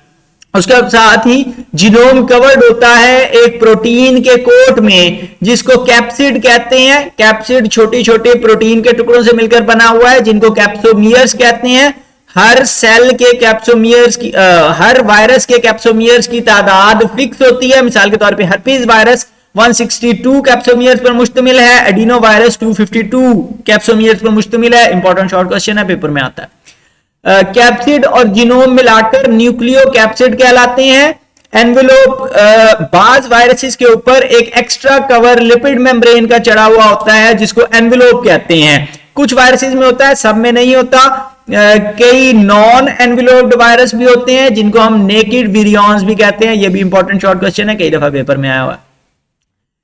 उसके साथ ही जीनोम कवर्ड होता है एक प्रोटीन के कोट में जिसको कैप्सिड कहते हैं। कैप्सिड छोटे छोटे प्रोटीन के टुकड़ों से मिलकर बना हुआ है जिनको कैप्सोमियर्स कहते हैं। हर सेल के कैप्सोमियर्स की हर वायरस के कैप्सोमियर्स की तादाद फिक्स होती है। मिसाल के तौर पे हर्पीज वायरस 162 कैप्सोमियर्स पर मुश्तमिल है, एडिनो वायरस 252 कैप्सोमियर्स पर मुश्तमिल है। इंपॉर्टेंट शॉर्ट क्वेश्चन है, पेपर में आता है। कैप्सिड और जीनोम मिलाकर न्यूक्लियो कैप्सिड कहलाते हैं। एनवेलोप बाज वायरसेस के ऊपर एक एक्स्ट्रा कवर लिपिड मेम्ब्रेन का चढ़ा हुआ होता है जिसको एनवेलोप कहते हैं। कुछ वायरसेस में होता है, सब में नहीं होता। कई नॉन एनवेलोप्ड वायरस भी होते हैं जिनको हम नेकेड विरियॉन्स भी कहते हैं। ये भी इंपॉर्टेंट शॉर्ट क्वेश्चन है, कई दफा पेपर में आया हुआ।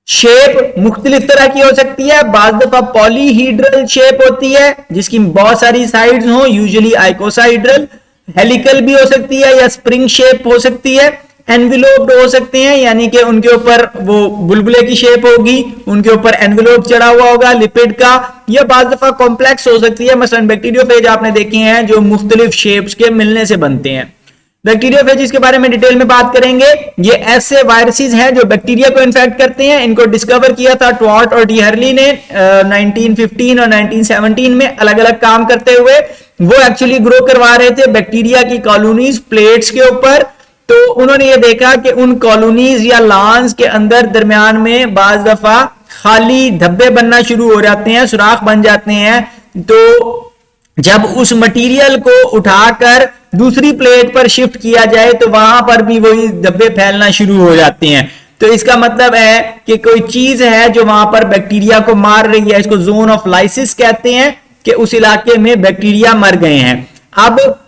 शेप मुख्तलिफ तरह की हो सकती है, बाज दफा पॉलीहीड्रल शेप होती है जिसकी बहुत सारी साइड्स हो, यूजुअली आइकोसाइड्रल। हेलिकल भी हो सकती है या स्प्रिंग शेप हो सकती है। एनवेलोप्ड हो सकते हैं यानी कि उनके ऊपर वो बुलबुले की शेप होगी, उनके ऊपर एनवेलोप चढ़ा हुआ होगा लिपिड का। यह बाज दफा कॉम्प्लेक्स हो सकती है, मसलन बैक्टीरियोफेज आपने देखे हैं जो मुख्तलिफ शेप्स के मिलने से बनते हैं। बैक्टीरियोफेज के बारे में डिटेल में बात करेंगे। ये ऐसे वायरसेस हैं जो बैक्टीरिया को इन्फेक्ट करते हैं। इनको डिस्कवर किया था ट्वार्ट और डी हर्ली ने 1915 और 1917 में, अलग अलग काम करते हुए। वो एक्चुअली ग्रो करवा रहे थे बैक्टीरिया की कॉलोनीज प्लेट्स के ऊपर। तो उन्होंने ये देखा कि उन कॉलोनीज या लॉन्स के अंदर दरमियान में बाज दफा खाली धब्बे बनना शुरू हो जाते हैं, सुराख बन जाते हैं। तो जब उस मटेरियल को उठाकर दूसरी प्लेट पर शिफ्ट किया जाए तो वहां पर भी वही धब्बे फैलना शुरू हो जाते हैं। तो इसका मतलब है कि कोई चीज है जो वहां पर बैक्टीरिया को मार रही है। इसको जोन ऑफ लाइसिस कहते हैं कि उस इलाके में बैक्टीरिया मर गए हैं। अब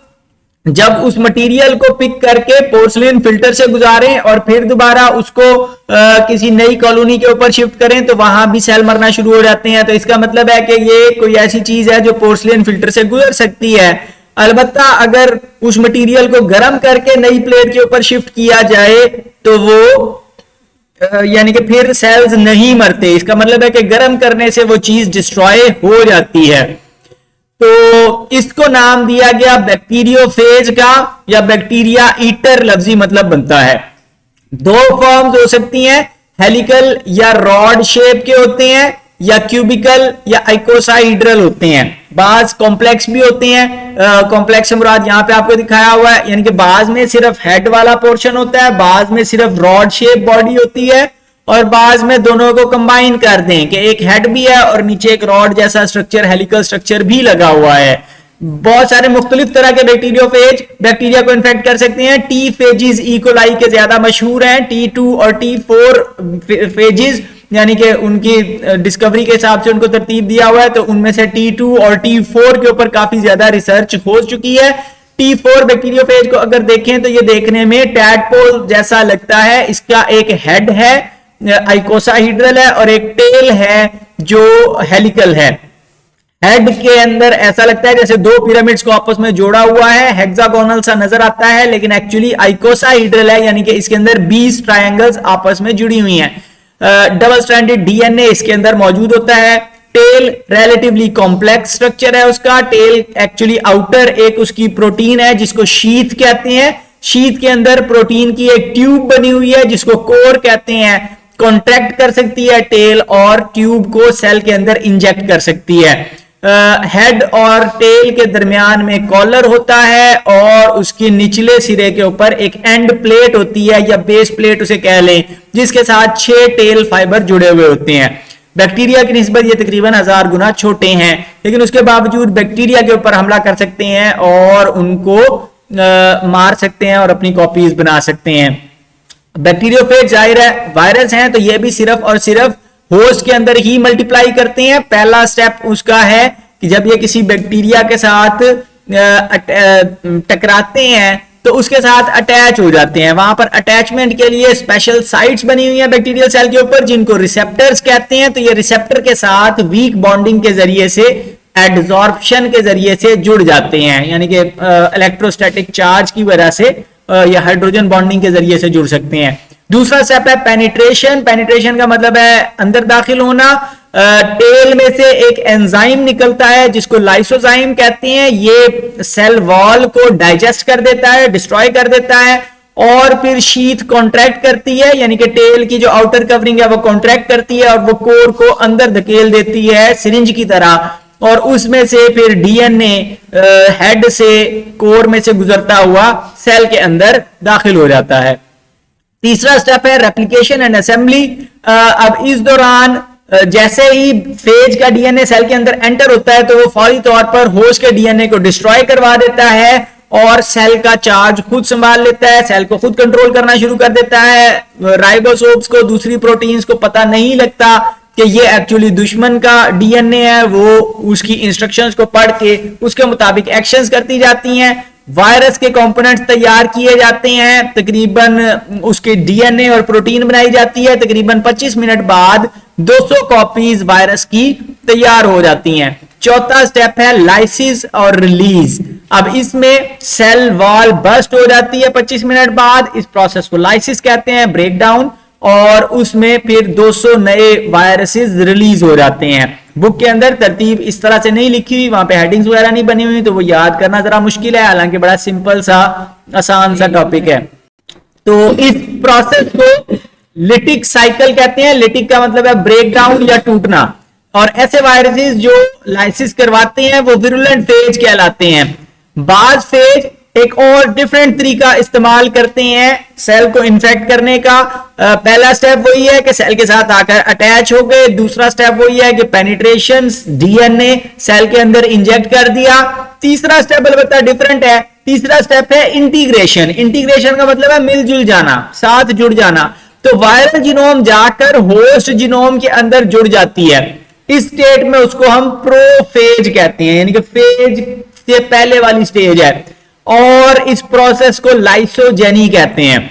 जब उस मटेरियल को पिक करके पोर्सलिन फिल्टर से गुजारें और फिर दोबारा उसको किसी नई कॉलोनी के ऊपर शिफ्ट करें तो वहां भी सेल मरना शुरू हो जाते हैं। तो इसका मतलब है कि ये कोई ऐसी चीज है जो पोर्सलिन फिल्टर से गुजर सकती है। अलबत्ता अगर उस मटेरियल को गर्म करके नई प्लेट के ऊपर शिफ्ट किया जाए तो वो यानी कि फिर सेल्स नहीं मरते। इसका मतलब है कि गर्म करने से वो चीज डिस्ट्रॉय हो जाती है। तो इसको नाम दिया गया बैक्टीरियोफेज का, या बैक्टीरिया ईटर लफ्जी मतलब बनता है। दो फॉर्म्स हो सकती हैं, हेलिकल या रॉड शेप के होते हैं, या क्यूबिकल या आइकोसाइड्रल होते हैं। बाज कॉम्प्लेक्स भी होते हैं। कॉम्प्लेक्स से मुराद यहां पे आपको दिखाया हुआ है, यानी कि बाज में सिर्फ हेड वाला पोर्शन होता है, बाज में सिर्फ रॉड शेप बॉडी होती है, और बाज में दोनों को कंबाइन कर दें कि एक हेड भी है और नीचे एक रॉड जैसा स्ट्रक्चर, हेलिकल स्ट्रक्चर भी लगा हुआ है। बहुत सारे मुख्तलिफ तरह के बैक्टीरियोफेज बैक्टीरिया को इन्फेक्ट कर सकते हैं। टी फेजिस ई कोलाई के ज्यादा मशहूर हैं। T2 और T4 फेजिस यानी कि उनकी डिस्कवरी के हिसाब से उनको तरतीब दिया हुआ है, तो उनमें से T2 और T4 के ऊपर काफी ज्यादा रिसर्च हो चुकी है। T4 बैक्टीरियोफेज को अगर देखें तो ये देखने में टैडपोल जैसा लगता है। इसका एक हेड है आइकोसाहिड्रल है और एक टेल है जो हेलिकल है। हेड के अंदर ऐसा लगता है जैसे दो पिरामिड्स को आपस में जोड़ा हुआ है, हेक्सागोनल सा नजर आता है, लेकिन एक्चुअली आइकोसाहिड्रल है, यानी कि इसके अंदर 20 ट्रायंगल्स आपस में जुड़ी हुई हैं। डबल स्ट्रैंडेड डीएनए इसके अंदर मौजूद होता है। टेल रिलेटिवली कॉम्प्लेक्स स्ट्रक्चर है उसका। टेल एक्चुअली आउटर एक उसकी प्रोटीन है जिसको शीथ कहते हैं। शीथ के अंदर प्रोटीन की एक ट्यूब बनी हुई है जिसको कोर कहते हैं। कॉन्ट्रैक्ट कर सकती है टेल और ट्यूब को सेल के अंदर इंजेक्ट कर सकती है। हेड और टेल के दरमियान में कॉलर होता है और उसके निचले सिरे के ऊपर एक एंड प्लेट होती है या बेस प्लेट उसे कह लें, जिसके साथ 6 टेल फाइबर जुड़े हुए होते हैं। बैक्टीरिया की निस्बत ये तकरीबन 1000 गुना छोटे हैं, लेकिन उसके बावजूद बैक्टीरिया के ऊपर हमला कर सकते हैं और उनको मार सकते हैं और अपनी कॉपीज बना सकते हैं। बैक्टीरियोफेज जाहिर है वायरस हैं, तो ये भी सिर्फ और सिर्फ होस्ट के अंदर ही मल्टीप्लाई करते हैं। पहला स्टेप उसका है कि जब ये किसी बैक्टीरिया के साथ टकराते हैं तो उसके साथ अटैच हो जाते हैं। वहां पर अटैचमेंट के लिए स्पेशल साइट्स बनी हुई हैं बैक्टीरियल सेल के ऊपर जिनको रिसेप्टर्स कहते हैं। तो ये रिसेप्टर के साथ वीक बॉन्डिंग के जरिए से, एडजॉर्प्शन के जरिए से जुड़ जाते हैं, यानी कि इलेक्ट्रोस्टैटिक चार्ज की वजह से या हाइड्रोजन बॉन्डिंग के जरिए से जुड़ सकते हैं। दूसरा स्टेप है पेनिट्रेशन। पेनिट्रेशन का मतलब है अंदर दाखिल होना। टेल में से एक एंजाइम निकलता है जिसको लाइसोजाइम कहते हैं। ये सेल वॉल को डाइजेस्ट कर देता है, डिस्ट्रॉय कर देता है, और फिर शीथ कॉन्ट्रैक्ट करती है, यानी कि टेल की जो आउटर कवरिंग है वो कॉन्ट्रैक्ट करती है और वो कोर को अंदर धकेल देती है सिरिंज की तरह, और उसमें से फिर डीएनए हेड से कोर में से गुजरता हुआ सेल के अंदर दाखिल हो जाता है। तीसरा स्टेप है रेप्लिकेशन एंड असेंबली। अब इस दौरान जैसे ही फेज का डीएनए सेल के अंदर एंटर होता है तो वो फौरी तौर पर होस्ट के डीएनए को डिस्ट्रॉय करवा देता है और सेल का चार्ज खुद संभाल लेता है, सेल को खुद कंट्रोल करना शुरू कर देता है। राइबोसोम्स को, दूसरी प्रोटीन्स को पता नहीं लगता कि ये एक्चुअली दुश्मन का डीएनए है, वो उसकी इंस्ट्रक्शंस को पढ़ के उसके मुताबिक एक्शंस करती जाती हैं। वायरस के कंपोनेंट्स तैयार किए जाते हैं, तकरीबन उसके डीएनए और प्रोटीन बनाई जाती है, तकरीबन 25 मिनट बाद 200 कॉपीज वायरस की तैयार हो जाती हैं। चौथा स्टेप है लाइसिस और रिलीज। अब इसमें सेल वॉल बर्स्ट हो जाती है 25 मिनट बाद, इस प्रोसेस को लाइसिस कहते हैं, ब्रेक डाउन, और उसमें फिर 200 नए वायरसेस रिलीज हो जाते हैं। बुक के अंदर तरतीब इस तरह से नहीं लिखी हुई, वहां पे हेडिंग्स वगैरह नहीं बनी हुई, तो वो याद करना जरा मुश्किल है, हालांकि बड़ा सिंपल सा आसान सा टॉपिक है। तो इस प्रोसेस को लिटिक साइकिल कहते हैं। लिटिक का मतलब है ब्रेक डाउन या टूटना, और ऐसे वायरसेस जो लाइसिस करवाते हैं वो विरुलेंट फेज कहलाते हैं। बाज फेज एक और डिफरेंट तरीका इस्तेमाल करते हैं सेल को इन्फेक्ट करने का। पहला स्टेप वही है कि सेल के साथ आकर अटैच हो गए, दूसरा स्टेप वही है कि पेनिट्रेशन, डीएनए सेल के अंदर इंजेक्ट कर दिया। तीसरा स्टेप अलबत्ता डिफरेंट है, तीसरा स्टेप है इंटीग्रेशन। इंटीग्रेशन का मतलब है मिलजुल जाना, साथ जुड़ जाना। तो वायरल जीनोम जाकर होस्ट जीनोम के अंदर जुड़ जाती है। इस स्टेट में उसको हम प्रोफेज कहते हैं, यानी कि फेज से पहले वाली स्टेज है, और इस प्रोसेस को लाइसोजेनी कहते हैं।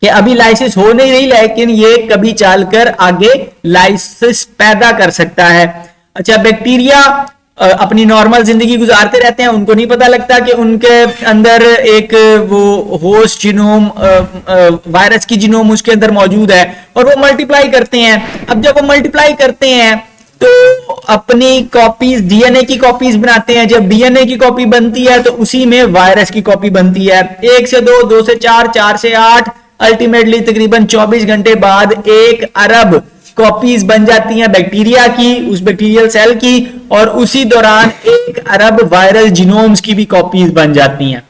कि अभी लाइसिस हो नहीं रही, लेकिन ये कभी चलकर आगे लाइसिस पैदा कर सकता है। अच्छा, बैक्टीरिया अपनी नॉर्मल जिंदगी गुजारते रहते हैं, उनको नहीं पता लगता कि उनके अंदर एक वो होस्ट जीनोम, वायरस की जीनोम उसके अंदर मौजूद है, और वो मल्टीप्लाई करते हैं। अब जब वो मल्टीप्लाई करते हैं तो अपनी कॉपीज, डीएनए की कॉपीज बनाते हैं। जब डीएनए की कॉपी बनती है तो उसी में वायरस की कॉपी बनती है। 1 से 2, 2 से 4, 4 से 8, अल्टीमेटली तकरीबन 24 घंटे बाद 1 अरब कॉपीज बन जाती हैं बैक्टीरिया की, उस बैक्टीरियल सेल की, और उसी दौरान 1 अरब वायरल जीनोम्स की भी कॉपीज बन जाती हैं।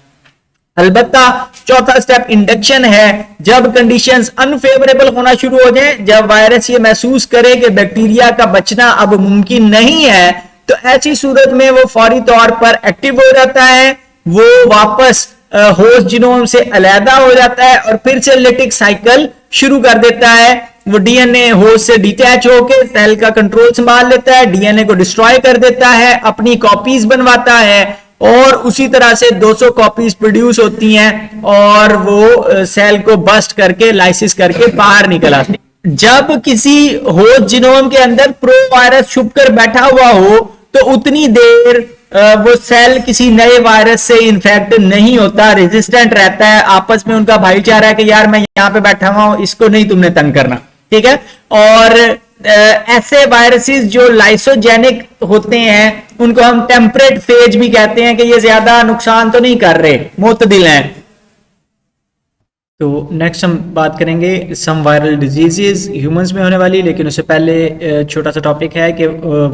अलबत्ता चौथा स्टेप इंडक्शन है। जब कंडीशंस अनफेवरेबल होना शुरू हो जाए, जब वायरस ये महसूस करे कि बैक्टीरिया का बचना अब मुमकिन नहीं है, तो ऐसी सूरत में वो फौरी तौर पर एक्टिव हो जाता है, वो वापस होस्ट जीनोम से अलहदा हो जाता है और फिर से लिटिक साइकिल शुरू कर देता है। वो डीएनए होस्ट से डिटैच होकर सेल का कंट्रोल संभाल लेता है, डीएनए को डिस्ट्रॉय कर देता है, अपनी कॉपीज बनवाता है, और उसी तरह से 200 कॉपीज प्रोड्यूस होती हैं, और वो सेल को बस्ट करके, लाइसिस करके बाहर निकल आते हैं। जब किसी होस्ट जीनोम के अंदर प्रो वायरस छुपकर बैठा हुआ हो, तो उतनी देर वो सेल किसी नए वायरस से इन्फेक्ट नहीं होता, रेजिस्टेंट रहता है। आपस में उनका भाईचारा है कि यार मैं यहां पे बैठा हुआ हूं, इसको नहीं तुमने तंग करना, ठीक है। और ऐसे वायरसेस जो लाइसोजेनिक होते हैं उनको हम टेम्परेट फेज भी कहते हैं, कि ये ज्यादा नुकसान तो नहीं कर रहे, मुतदिल हैं। तो नेक्स्ट हम बात करेंगे सम वायरल डिजीजेस ह्यूमंस में होने वाली, लेकिन उससे पहले छोटा सा टॉपिक है कि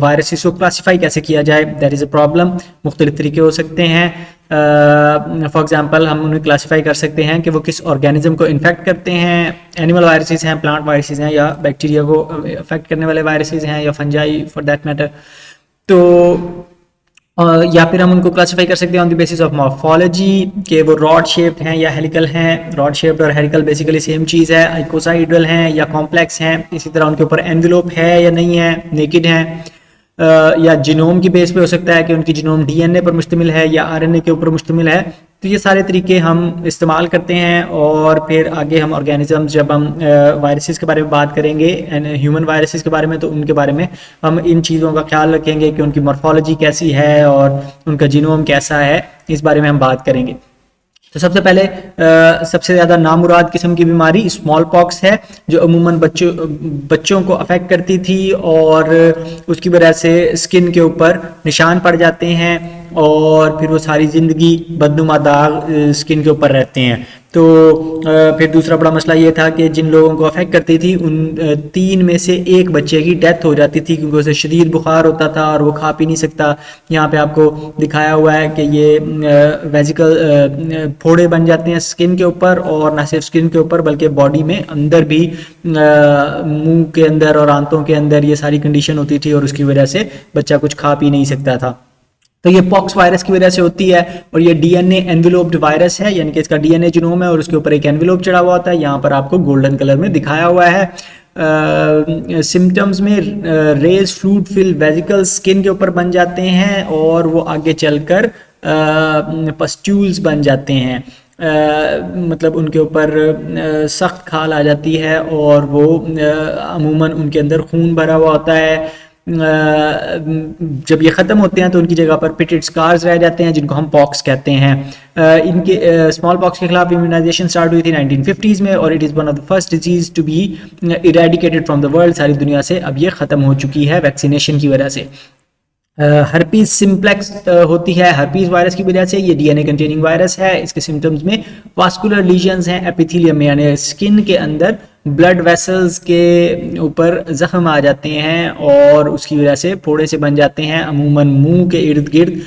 वायरसेस को क्लासिफाई कैसे किया जाए। That is a problem. मुख्तलिफ तरीके हो सकते हैं। फॉर एग्जांपल हम उन्हें क्लासिफाई कर सकते हैं कि वो किस ऑर्गेनिज्म को इन्फेक्ट करते हैं। एनिमल वायरसेस हैं, प्लांट वायरसेस हैं, या बैक्टीरिया को अफेक्ट करने वाले वायरसेस हैं, या फंजाई फॉर दैट मैटर। तो या फिर हम उनको क्लासिफाई कर सकते हैं on the basis of morphology, के वो रॉड शेप्ड हैं या हेलिकल हैं। रॉड शेप्ड और हेलिकल बेसिकली सेम चीज़ है। आइकोसाइडल हैं या कॉम्प्लेक्स हैं। इसी तरह उनके ऊपर एनवेलोप है या नहीं है, नेकेड हैं, या जीनोम की बेस पे हो सकता है कि उनकी जीनोम डीएनए पर मुश्तमिल है या आरएनए के ऊपर मुश्तमिल है। तो ये सारे तरीके हम इस्तेमाल करते हैं, और फिर आगे हम ऑर्गेनिजम्स, जब हम वायरसेस के बारे में बात करेंगे, ह्यूमन वायरसेस के बारे में, तो उनके बारे में हम इन चीज़ों का ख्याल रखेंगे कि उनकी मॉर्फोलॉजी कैसी है और उनका जीनोम कैसा है, इस बारे में हम बात करेंगे। तो सबसे पहले सबसे ज़्यादा नामुराद किस्म की बीमारी स्मॉल पॉक्स है, जो अमूमन बच्चों को अफेक्ट करती थी, और उसकी वजह से स्किन के ऊपर निशान पड़ जाते हैं, और फिर वो सारी ज़िंदगी बदनुमा दाग स्किन के ऊपर रहते हैं। तो फिर दूसरा बड़ा मसला ये था कि जिन लोगों को अफेक्ट करती थी उन 3 में से 1 बच्चे की डेथ हो जाती थी, क्योंकि उसे शदीद बुखार होता था और वो खा पी नहीं सकता। यहाँ पे आपको दिखाया हुआ है कि ये वेजिकल फोड़े बन जाते हैं स्किन के ऊपर, और ना सिर्फ स्किन के ऊपर बल्कि बॉडी में अंदर भी, मुंह के अंदर और आंतों के अंदर ये सारी कंडीशन होती थी, और उसकी वजह से बच्चा कुछ खा पी नहीं सकता था। तो ये पॉक्स वायरस की वजह से होती है, और ये डीएनए एनवेलोप्ड वायरस है, यानी कि इसका डीएनए जीनोम है और उसके ऊपर एक एनवेलोप चढ़ा हुआ होता है। यहाँ पर आपको गोल्डन कलर में दिखाया हुआ है। सिम्टम्स में raised fluid fill vesicles skin के ऊपर बन जाते हैं और वो आगे चलकर पस्ट्यूल्स बन जाते हैं। मतलब उनके ऊपर सख्त खाल आ जाती है और वो अमूमन उनके अंदर खून भरा हुआ होता है। जब ये ख़त्म होते हैं तो उनकी जगह पर पिटेड स्कार्स रह जाते हैं, जिनको हम पॉक्स कहते हैं। इनके स्मॉल पॉक्स के खिलाफ इम्यूनाइजेशन स्टार्ट हुई थी 1950s में, और it is one of the first disease to be eradicated from the world. सारी दुनिया से अब ये ख़त्म हो चुकी है वैक्सीनेशन की वजह से। हर्पीज सिम्प्लेक्स होती है हर्पीज वायरस की वजह से। ये डीएनए कंटेनिंग वायरस है। इसके सिम्टम्स में वास्कुलर लीजन्स हैं एपिथेलियम में, यानी स्किन के अंदर ब्लड वेसल्स के ऊपर जख्म आ जाते हैं और उसकी वजह से फोड़े से बन जाते हैं, अमूमन मुंह के इर्द गिर्द,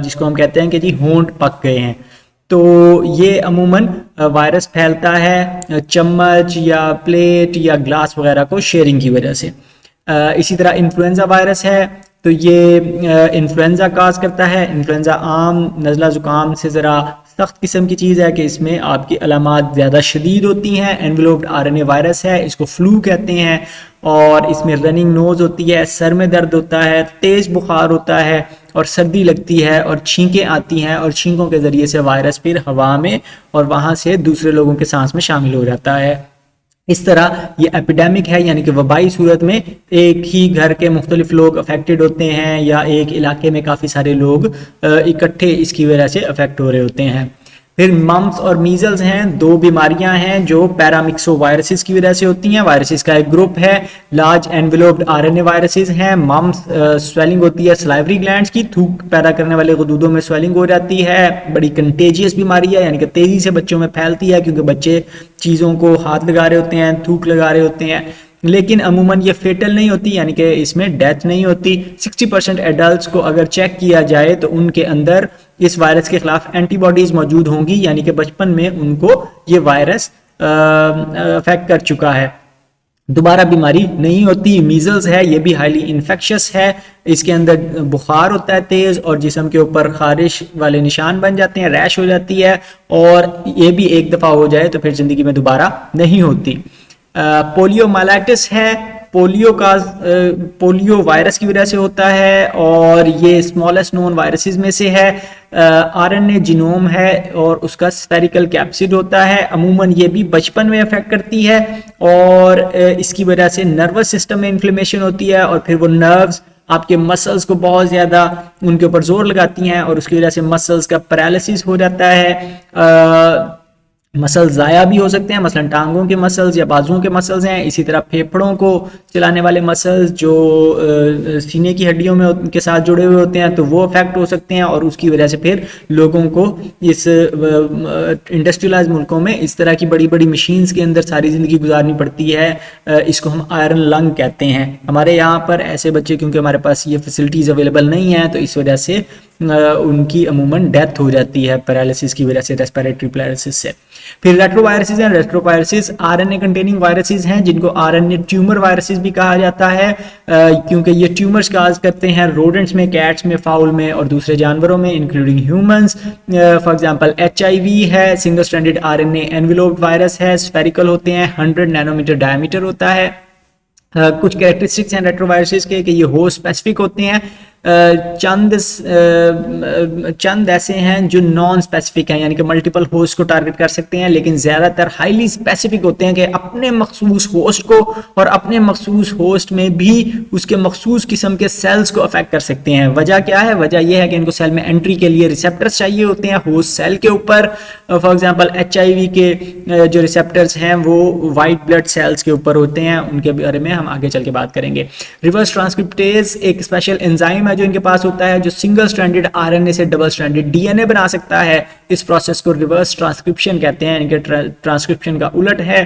जिसको हम कहते हैं कि जी होंठ पक गए हैं। तो ये अमूमन वायरस फैलता है चम्मच या प्लेट या ग्लास वगैरह को शेयरिंग की वजह से। इसी तरह इन्फ्लुएंजा वायरस है, तो ये इन्फ्लुएंजा काज करता है। इन्फ्लुएंजा आम नज़ला ज़ुकाम से ज़रा सख्त किस्म की चीज़ है कि इसमें आपकी अलामात ज़्यादा शदीद होती हैं। एनवेलोप्ड आरएनए वायरस है, इसको फ्लू कहते हैं, और इसमें रनिंग नोज़ होती है, सर में दर्द होता है, तेज़ बुखार होता है और सर्दी लगती है और छींकें आती हैं, और छींकों के ज़रिए से वायरस फिर हवा में और वहाँ से दूसरे लोगों के सांस में शामिल हो जाता है। इस तरह ये एपिडेमिक है, यानी कि वबाई सूरत में एक ही घर के मुख्तलिफ लोग अफेक्टेड होते हैं या एक इलाके में काफ़ी सारे लोग इकट्ठे इसकी वजह से अफेक्ट हो रहे होते हैं। फिर मम्स और मीजल्स हैं, दो बीमारियां हैं जो पैरामिक्सो वायरसेस की वजह से होती हैं। वायरसेस का एक ग्रुप है, लार्ज एनवेलोप्ड आरएनए वायरसेस हैं। मम्स स्वेलिंग होती है सलाइवरी ग्लैंड्स की, थूक पैदा करने वाले गुदूदों में स्वेलिंग हो जाती है। बड़ी कंटेजियस बीमारी है, यानी कि तेजी से बच्चों में फैलती है, क्योंकि बच्चे चीज़ों को हाथ लगा रहे होते हैं, थूक लगा रहे होते हैं, लेकिन अमूमन ये फेटल नहीं होती, यानी कि इसमें डेथ नहीं होती। 60% एडल्ट्स को अगर चेक किया जाए तो उनके अंदर इस वायरस के खिलाफ एंटीबॉडीज मौजूद होंगी, यानी कि बचपन में उनको ये वायरस अफेक्ट कर चुका है। दोबारा बीमारी नहीं होती। मीजल्स है, ये भी हाईली इन्फेक्शियस है। इसके अंदर बुखार होता है तेज़, और जिस्म के ऊपर खारिश वाले निशान बन जाते हैं, रैश हो जाती है, और ये भी एक दफ़ा हो जाए तो फिर ज़िंदगी में दोबारा नहीं होती। पोलियो माइलाइटिस है, पोलियो वायरस की वजह से होता है, और ये स्मॉलेस्ट नोन वायरसेस में से है। आरएनए जीनोम है और उसका स्फेरिकल कैप्सिड होता है। अमूमन ये भी बचपन में अफेक्ट करती है, और इसकी वजह से नर्वस सिस्टम में इन्फ्लेमेशन होती है, और फिर वो नर्व्स आपके मसल्स को बहुत ज़्यादा उनके ऊपर जोर लगाती हैं, और उसकी वजह से मसल्स का पैरालिसिस हो जाता है। मसल्स ज़ाया भी हो सकते हैं, मसलन टांगों के मसल्स या बाजुओं के मसल्स हैं। इसी तरह फेफड़ों को चलाने वाले मसल्स जो सीने की हड्डियों में उनके साथ जुड़े हुए होते हैं, तो वो अफेक्ट हो सकते हैं, और उसकी वजह से फिर लोगों को इस इंडस्ट्रियलाइज मुल्कों में इस तरह की बड़ी बड़ी मशीन्स के अंदर सारी ज़िंदगी गुजारनी पड़ती है। इसको हम आयरन लंग कहते हैं। हमारे यहाँ पर ऐसे बच्चे, क्योंकि हमारे पास ये फैसिलिटीज़ अवेलेबल नहीं हैं, तो इस वजह से उनकी अमूमन डेथ हो जाती है पैरालिसिस की वजह से, रेस्पिरेटरी पैरालिसिस से। फिर रेट्रोवायरसेस हैं। रेट्रोवायरसेस आरएनए कंटेनिंग वायरसेस हैं, जिनको आरएनए ट्यूमर वायरसेस भी कहा जाता है, क्योंकि ये ट्यूमर्स काज करते हैं रोडेंट्स में, कैट्स में, फाउल में और दूसरे जानवरों में, including humans. For example HIV है, सिंगल स्ट्रैंडेड आरएनए एनवेलोप्ड वायरस है, स्फेरिकल होते हैं, 100 नैनोमीटर डायमीटर होता है। कुछ कैरेक्टरिस्टिक्स हैं रेट्रोवायरसेस के कि ये होस्ट स्पेसिफिक होते हैं। चंद ऐसे हैं जो नॉन स्पेसिफिक हैं, यानी कि मल्टीपल होस्ट को टारगेट कर सकते हैं, लेकिन ज़्यादातर हाईली स्पेसिफिक होते हैं कि अपने मखसूस होस्ट को और अपने मखसूस होस्ट में भी उसके मखसूस किस्म के सेल्स को अफेक्ट कर सकते हैं। वजह क्या है? वजह यह है कि इनको सेल में एंट्री के लिए रिसेप्टर्स चाहिए होते हैं होस्ट सेल के ऊपर। फॉर एग्जांपल एचआईवी के जो रिसेप्टर्स हैं वो वाइट ब्लड सेल्स के ऊपर होते हैं, उनके बारे में हम आगे चल के बात करेंगे। रिवर्स ट्रांसक्रिप्टेज एक स्पेशल एंजाइम जो इनके पास होता है, जो सिंगल स्ट्रैंडेड आरएनए से डबल स्ट्रैंडेड डीएनए बना सकता है। इस प्रोसेस को रिवर्स ट्रांसक्रिप्शन कहते हैं, इनके ट्रांसक्रिप्शन का उलट है।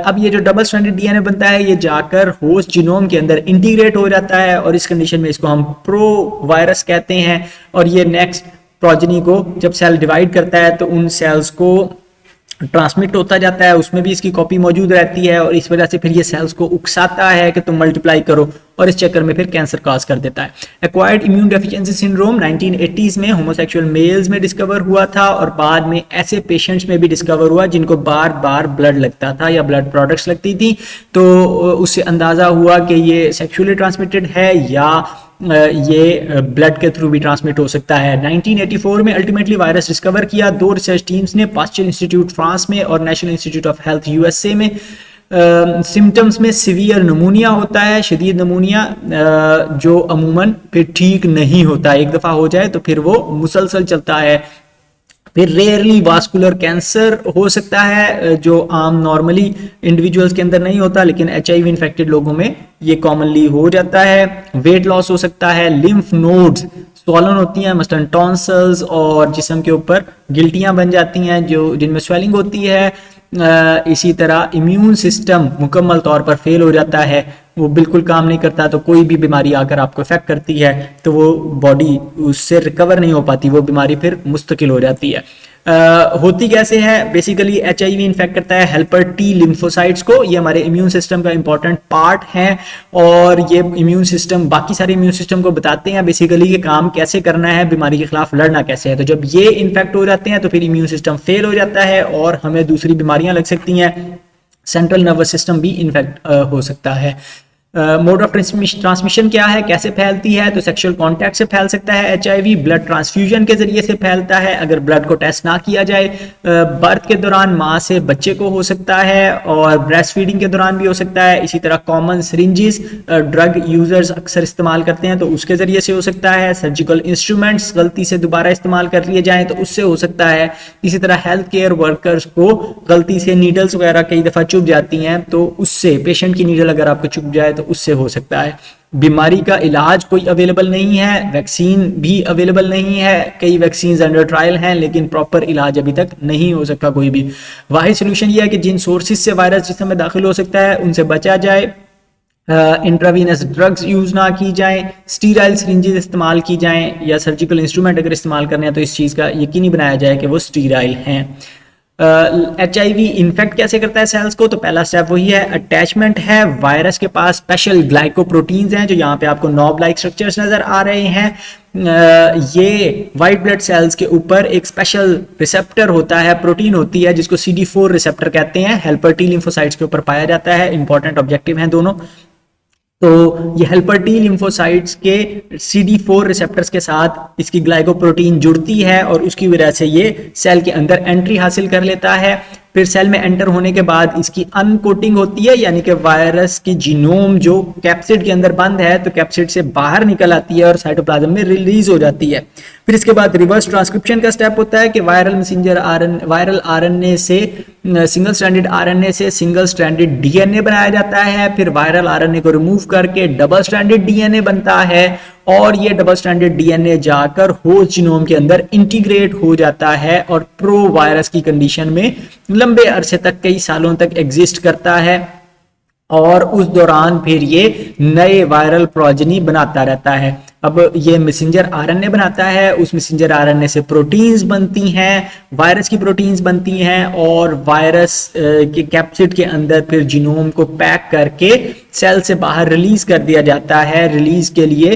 अब ये जो डबल स्ट्रैंडेड डीएनए बनता है, ये जाकर होस्ट जीनोम के अंदर इंटीग्रेट हो जाता है, और इस कंडीशन में इसको हम प्रो वायरस कहते हैं। और ये नेक्स्ट प्रोजेनी को जब सेल डिवाइड करता है तो उन सेल्स को ट्रांसमिट होता जाता है, उसमें भी इसकी कॉपी मौजूद रहती है और इस वजह से फिर ये सेल्स को उकसाता है कि तुम मल्टीप्लाई करो और इस चक्कर में फिर कैंसर काज कर देता है। Acquired immune deficiency syndrome 1980s में होमोसेक्सुअल मेल्स में डिस्कवर हुआ था और बाद में ऐसे पेशेंट्स में भी डिस्कवर हुआ जिनको बार बार ब्लड लगता था या ब्लड प्रोडक्ट्स लगती थी, तो उससे अंदाज़ा हुआ कि ये सेक्सुअली ट्रांसमिटेड है या ये ब्लड के थ्रू भी ट्रांसमिट हो सकता है। 1984 में अल्टीमेटली वायरस डिस्कवर किया दो रिसर्च टीम्स ने, पास्चर इंस्टीट्यूट फ्रांस में और national institute of health USA में। सिम्टम्स में सीवियर नमूनिया होता है, शदीद नमूनिया, जो अमूमन फिर ठीक नहीं होता, एक दफ़ा हो जाए तो फिर वो मुसलसल चलता है। फिर रेयरली वास्कुलर कैंसर हो सकता है जो आम नॉर्मली इंडिविजुअल्स के अंदर नहीं होता, लेकिन HIV इन्फेक्टेड लोगों में ये कॉमनली हो जाता है। वेट लॉस हो सकता है, लिम्फ नोड्स स्वॉलन होती हैं, मसलन टॉन्सल्स, और जिस्म के ऊपर गिल्टियां बन जाती हैं जो जिनमें स्वेलिंग होती है। इसी तरह इम्यून सिस्टम मुकम्मल तौर पर फेल हो जाता है, वो बिल्कुल काम नहीं करता, तो कोई भी बीमारी आकर आपको इफेक्ट करती है तो वो बॉडी उससे रिकवर नहीं हो पाती, वो बीमारी फिर मुस्तकिल हो जाती है। होती कैसे है? बेसिकली HIV इन्फेक्ट करता है हेल्पर टी लिम्फोसाइट्स को, ये हमारे इम्यून सिस्टम का इंपॉर्टेंट पार्ट है और ये इम्यून सिस्टम बाकी सारे इम्यून सिस्टम को बताते हैं बेसिकली ये काम कैसे करना है, बीमारी के खिलाफ लड़ना कैसे है। तो जब ये इन्फेक्ट हो जाते हैं तो फिर इम्यून सिस्टम फेल हो जाता है और हमें दूसरी बीमारियां लग सकती हैं, सेंट्रल नर्वस सिस्टम भी इन्फेक्ट हो सकता है। मोड ऑफ ट्रांसमिशन क्या है, कैसे फैलती है? तो सेक्सुअल कांटेक्ट से फैल सकता है HIV, ब्लड ट्रांसफ्यूजन के जरिए से फैलता है अगर ब्लड को टेस्ट ना किया जाए, बर्थ के दौरान माँ से बच्चे को हो सकता है और ब्रेस्ट फीडिंग के दौरान भी हो सकता है। इसी तरह कॉमन सिरिंजेस ड्रग यूजर्स अक्सर इस्तेमाल करते हैं तो उसके जरिए से हो सकता है। सर्जिकल इंस्ट्रूमेंट्स गलती से दोबारा इस्तेमाल कर लिए जाएं तो उससे हो सकता है। इसी तरह हेल्थ केयर वर्कर्स को गलती से नीडल्स वगैरह कई दफ़ा चुभ जाती हैं तो उससे, पेशेंट की नीडल अगर आपको चुभ जाए तो उससे हो सकता है। बीमारी का इलाज कोई अवेलेबल नहीं है, वैक्सीन भी अवेलेबल नहीं है, कई वैक्सीन अंडर ट्रायल हैं लेकिन प्रॉपर इलाज अभी तक नहीं हो सका कोई भी। वाहिद सोल्यूशन ये है कि जिन सोर्सेज से वायरस जिस्म में दाखिल हो सकता है उनसे बचा जाए, इंट्रावीनस ड्रग्स यूज ना की जाएं, स्टीराइल सिरिंजेस इस्तेमाल की जाएं या सर्जिकल इंस्ट्रूमेंट अगर इस्तेमाल करने हैं तो इस चीज़ का यकीनी बनाया जाए कि वो स्टीराइल हैं। HIV इन्फेक्ट कैसे करता है सेल्स को? तो पहला स्टेप वही है, अटैचमेंट है। वायरस के पास स्पेशल ग्लाइकोप्रोटीन्स हैं जो यहाँ पे आपको नॉब लाइक स्ट्रक्चर्स नजर आ रहे हैं। ये वाइट ब्लड सेल्स के ऊपर एक स्पेशल रिसेप्टर होता है, प्रोटीन होती है जिसको CD4 रिसेप्टर कहते हैं, हेल्पर टी लिम्फोसाइट्स के ऊपर पाया जाता है। इंपॉर्टेंट ऑब्जेक्टिव हैं दोनों। तो ये हेल्पर टी लिम्फोसाइट्स के CD4 रिसेप्टर्स के साथ इसकी ग्लाइकोप्रोटीन जुड़ती है और उसकी वजह से ये सेल के अंदर एंट्री हासिल कर लेता है। फिर सेल में एंटर होने के बाद इसकी अनकोटिंग होती है, यानी कि वायरस की जीनोम जो कैप्सिड के अंदर बंद है तो कैप्सिड से बाहर निकल आती है और साइटोप्लाज्म में रिलीज हो जाती है। फिर इसके बाद रिवर्स ट्रांसक्रिप्शन का स्टेप होता है कि वायरल RNA से सिंगल स्ट्रैंडेड RNA से सिंगल स्ट्रैंडेड DNA बनाया जाता है। फिर वायरल RNA को रिमूव करके डबल स्ट्रैंडेड DNA बनता है और ये डबल स्ट्रैंडेड DNA जाकर होस्ट जीनोम के अंदर इंटीग्रेट हो जाता है और प्रो वायरस की कंडीशन में लंबे अरसे तक, कई सालों तक एग्जिस्ट करता है और उस दौरान फिर ये नए वायरल प्रोजेनी बनाता रहता है। अब ये मैसेंजर RNA बनाता है, उस मैसेंजर RNA से प्रोटीन्स बनती हैं, वायरस की प्रोटीन्स बनती हैं और वायरस के कैप्सिड के अंदर फिर जीनोम को पैक करके सेल से बाहर रिलीज कर दिया जाता है। रिलीज के लिए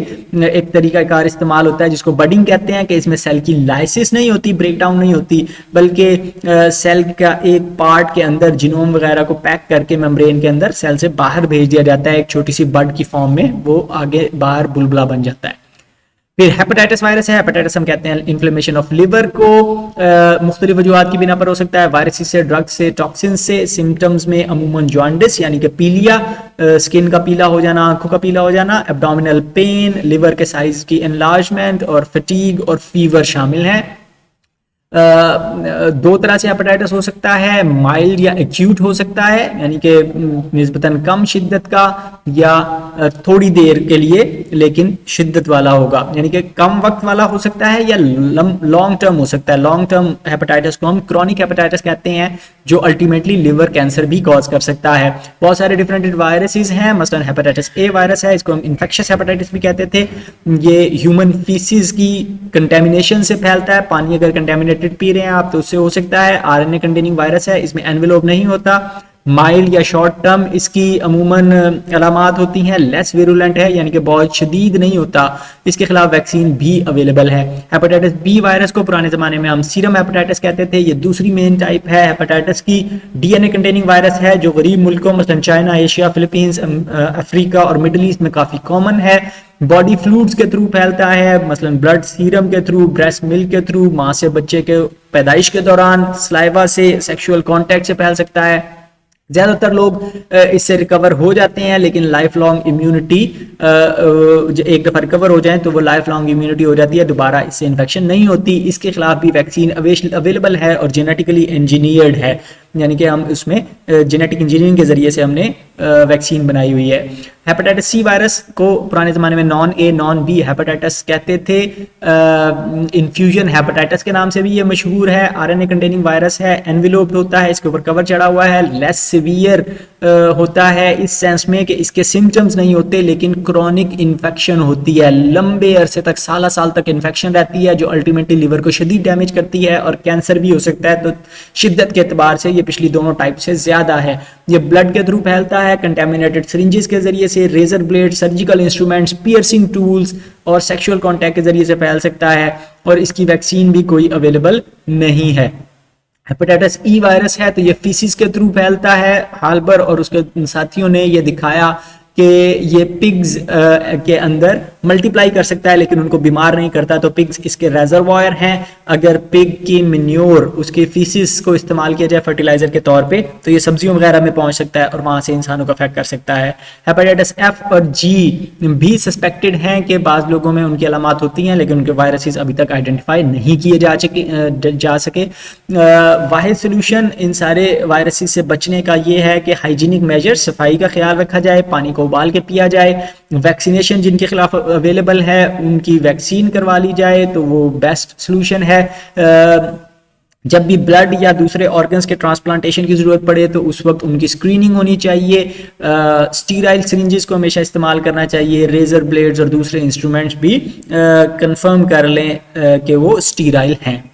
एक तरीकाकार इस्तेमाल होता है जिसको बडिंग कहते हैं, कि इसमें सेल की लाइसिस नहीं होती, ब्रेकडाउन नहीं होती, बल्कि सेल का एक पार्ट के अंदर जीनोम वगैरह को पैक करके मेम्ब्रेन के अंदर सेल से बाहर भेज दिया जाता है एक छोटी सी बड की फॉर्म में, वो आगे बाहर बुलबुला बन जाता है। फिर हेपेटाइटिस वायरस है। हेपेटाइटिस हम कहते हैं इन्फ्लेमेशन ऑफ लिवर को, मुख्तलिफ वजूहात की बिना पर हो सकता है, वायरस से, ड्रग से, टॉक्सिन से। सिम्टम्स में अमूमन जॉन्डिस यानी कि पीलिया, स्किन का पीला हो जाना, आंखों का पीला हो जाना, एब्डोमिनल पेन, लिवर के साइज की एनलार्जमेंट और फटीग और फीवर शामिल हैं। दो तरह से हेपेटाइटिस हो सकता है, माइल्ड या एक्यूट हो सकता है यानी कि निस्बतन कम शिद्दत का, या थोड़ी देर के लिए लेकिन शिद्दत वाला होगा, यानी कि कम वक्त वाला हो सकता है या लॉन्ग टर्म हो सकता है। लॉन्ग टर्म हेपेटाइटिस को हम क्रॉनिक हेपेटाइटिस कहते हैं, जो अल्टीमेटली लिवर कैंसर भी कॉज कर सकता है। बहुत सारे डिफरेंट वायरसेस हैं, मसलन हेपेटाइटिस ए वायरस है, इसको हम इन्फेक्शियस हेपेटाइटिस भी कहते थे। ये ह्यूमन फीसिस की कंटेमिनेशन से फैलता है, पानी अगर कंटेमिनेटेड पी रहे हैं आप तो उससे हो सकता है। आरएनए कंटेनिंग वायरस है, इसमें एनवेलोप नहीं होता, माइल्ड या शॉर्ट टर्म इसकी अमूमन अलामात होती हैं, लेस विरुलेंट है यानी कि बहुत शदीद नहीं होता, इसके खिलाफ वैक्सीन भी अवेलेबल है। हेपेटाइटिस बी वायरस को पुराने ज़माने में हम सीरम हेपेटाइटिस कहते थे, ये दूसरी मेन टाइप है हेपेटाइटिस की। डीएनए कंटेनिंग वायरस है जो गरीब मुल्कों मसलन चाइना, एशिया, फिलीपींस, अफ्रीका और मिडल ईस्ट में काफ़ी कॉमन है। बॉडी फ्लूइड्स के थ्रू फैलता है, मसलन ब्लड सीरम के थ्रू, ब्रेस्ट मिल्क के थ्रू, माँ से बच्चे के पैदाइश के दौरान, स्लाइवा से, सेक्सुअल कॉन्टैक्ट से फैल सकता है। ज़्यादातर लोग इससे रिकवर हो जाते हैं, लेकिन लाइफ लॉन्ग इम्यूनिटी, एक दफ़ा रिकवर हो जाए तो वो लाइफ लॉन्ग इम्यूनिटी हो जाती है, दोबारा इससे इन्फेक्शन नहीं होती। इसके खिलाफ भी वैक्सीन अवेलेबल है और जेनेटिकली इंजीनियर्ड है, यानी कि हम उसमें जेनेटिक इंजीनियरिंग के ज़रिए से हमने वैक्सीन बनाई हुई है। हेपेटाइटिस सी वायरस को पुराने ज़माने में non A non B hepatitis कहते थे, इन्फ्यूजन हेपेटाइटिस के नाम से भी ये मशहूर है। आरएनए कंटेनिंग वायरस है, एनवेलोप्ड होता है, इसके ऊपर कवर चढ़ा हुआ है, लेस सीवियर होता है इस सेंस में कि इसके सिम्टम्स नहीं होते, लेकिन क्रॉनिक इन्फेक्शन होती है, लंबे अरसे तक, साल तक इन्फेक्शन रहती है जो अल्टीमेटली लिवर को शदीद डैमेज करती है और कैंसर भी हो सकता है। तो शिद्दत के एतबार से ये पिछली दोनों टाइप से ज़्यादा है। ये ब्लड के थ्रू फैलता है, कंटेमिनेटेड सिरिंजेस के जरिए से, razor blade, surgical instruments, piercing tools और सेक्सुअल कॉन्टैक्ट के जरिए से फैल सकता है और इसकी वैक्सीन भी कोई अवेलेबल नहीं है। हेपेटाइटिस ई वायरस है तो ये फीसिस के थ्रू फैलता है। हाल्बर और उसके साथियों ने ये दिखाया कि ये पिग्स के अंदर मल्टीप्लाई कर सकता है लेकिन उनको बीमार नहीं करता, तो पिग्स इसके रेजर्वायर हैं। अगर पिग की मेन्योर, उसके फीसिस को इस्तेमाल किया जाए फर्टिलाइजर के तौर पे तो ये सब्जियों वगैरह में पहुंच सकता है और वहां से इंसानों को अफेक्ट कर सकता है। हेपेटाइटिस एफ और जी भी सस्पेक्टेड हैं कि बाज़ लोगों में उनकी अलामात होती हैं, लेकिन उनके वायरसेस अभी तक आइडेंटिफाई नहीं किए जा सके। वाहिद सोल्यूशन इन सारे वायरसेस से बचने का ये है कि हाइजीनिक मेजर, सफाई का ख्याल रखा जाए, पानी को उबाल के पिया जाए, वैक्सीनेशन जिनके खिलाफ अवेलेबल है उनकी वैक्सीन करवा ली जाए तो वो बेस्ट सोल्यूशन है। जब भी ब्लड या दूसरे ऑर्गन्स के ट्रांसप्लांटेशन की ज़रूरत पड़े तो उस वक्त उनकी स्क्रीनिंग होनी चाहिए। स्टीराइल सिरिंजेस को हमेशा इस्तेमाल करना चाहिए। रेजर ब्लेड्स और दूसरे इंस्ट्रूमेंट्स भी कंफर्म कर लें कि वो स्टीराइल हैं।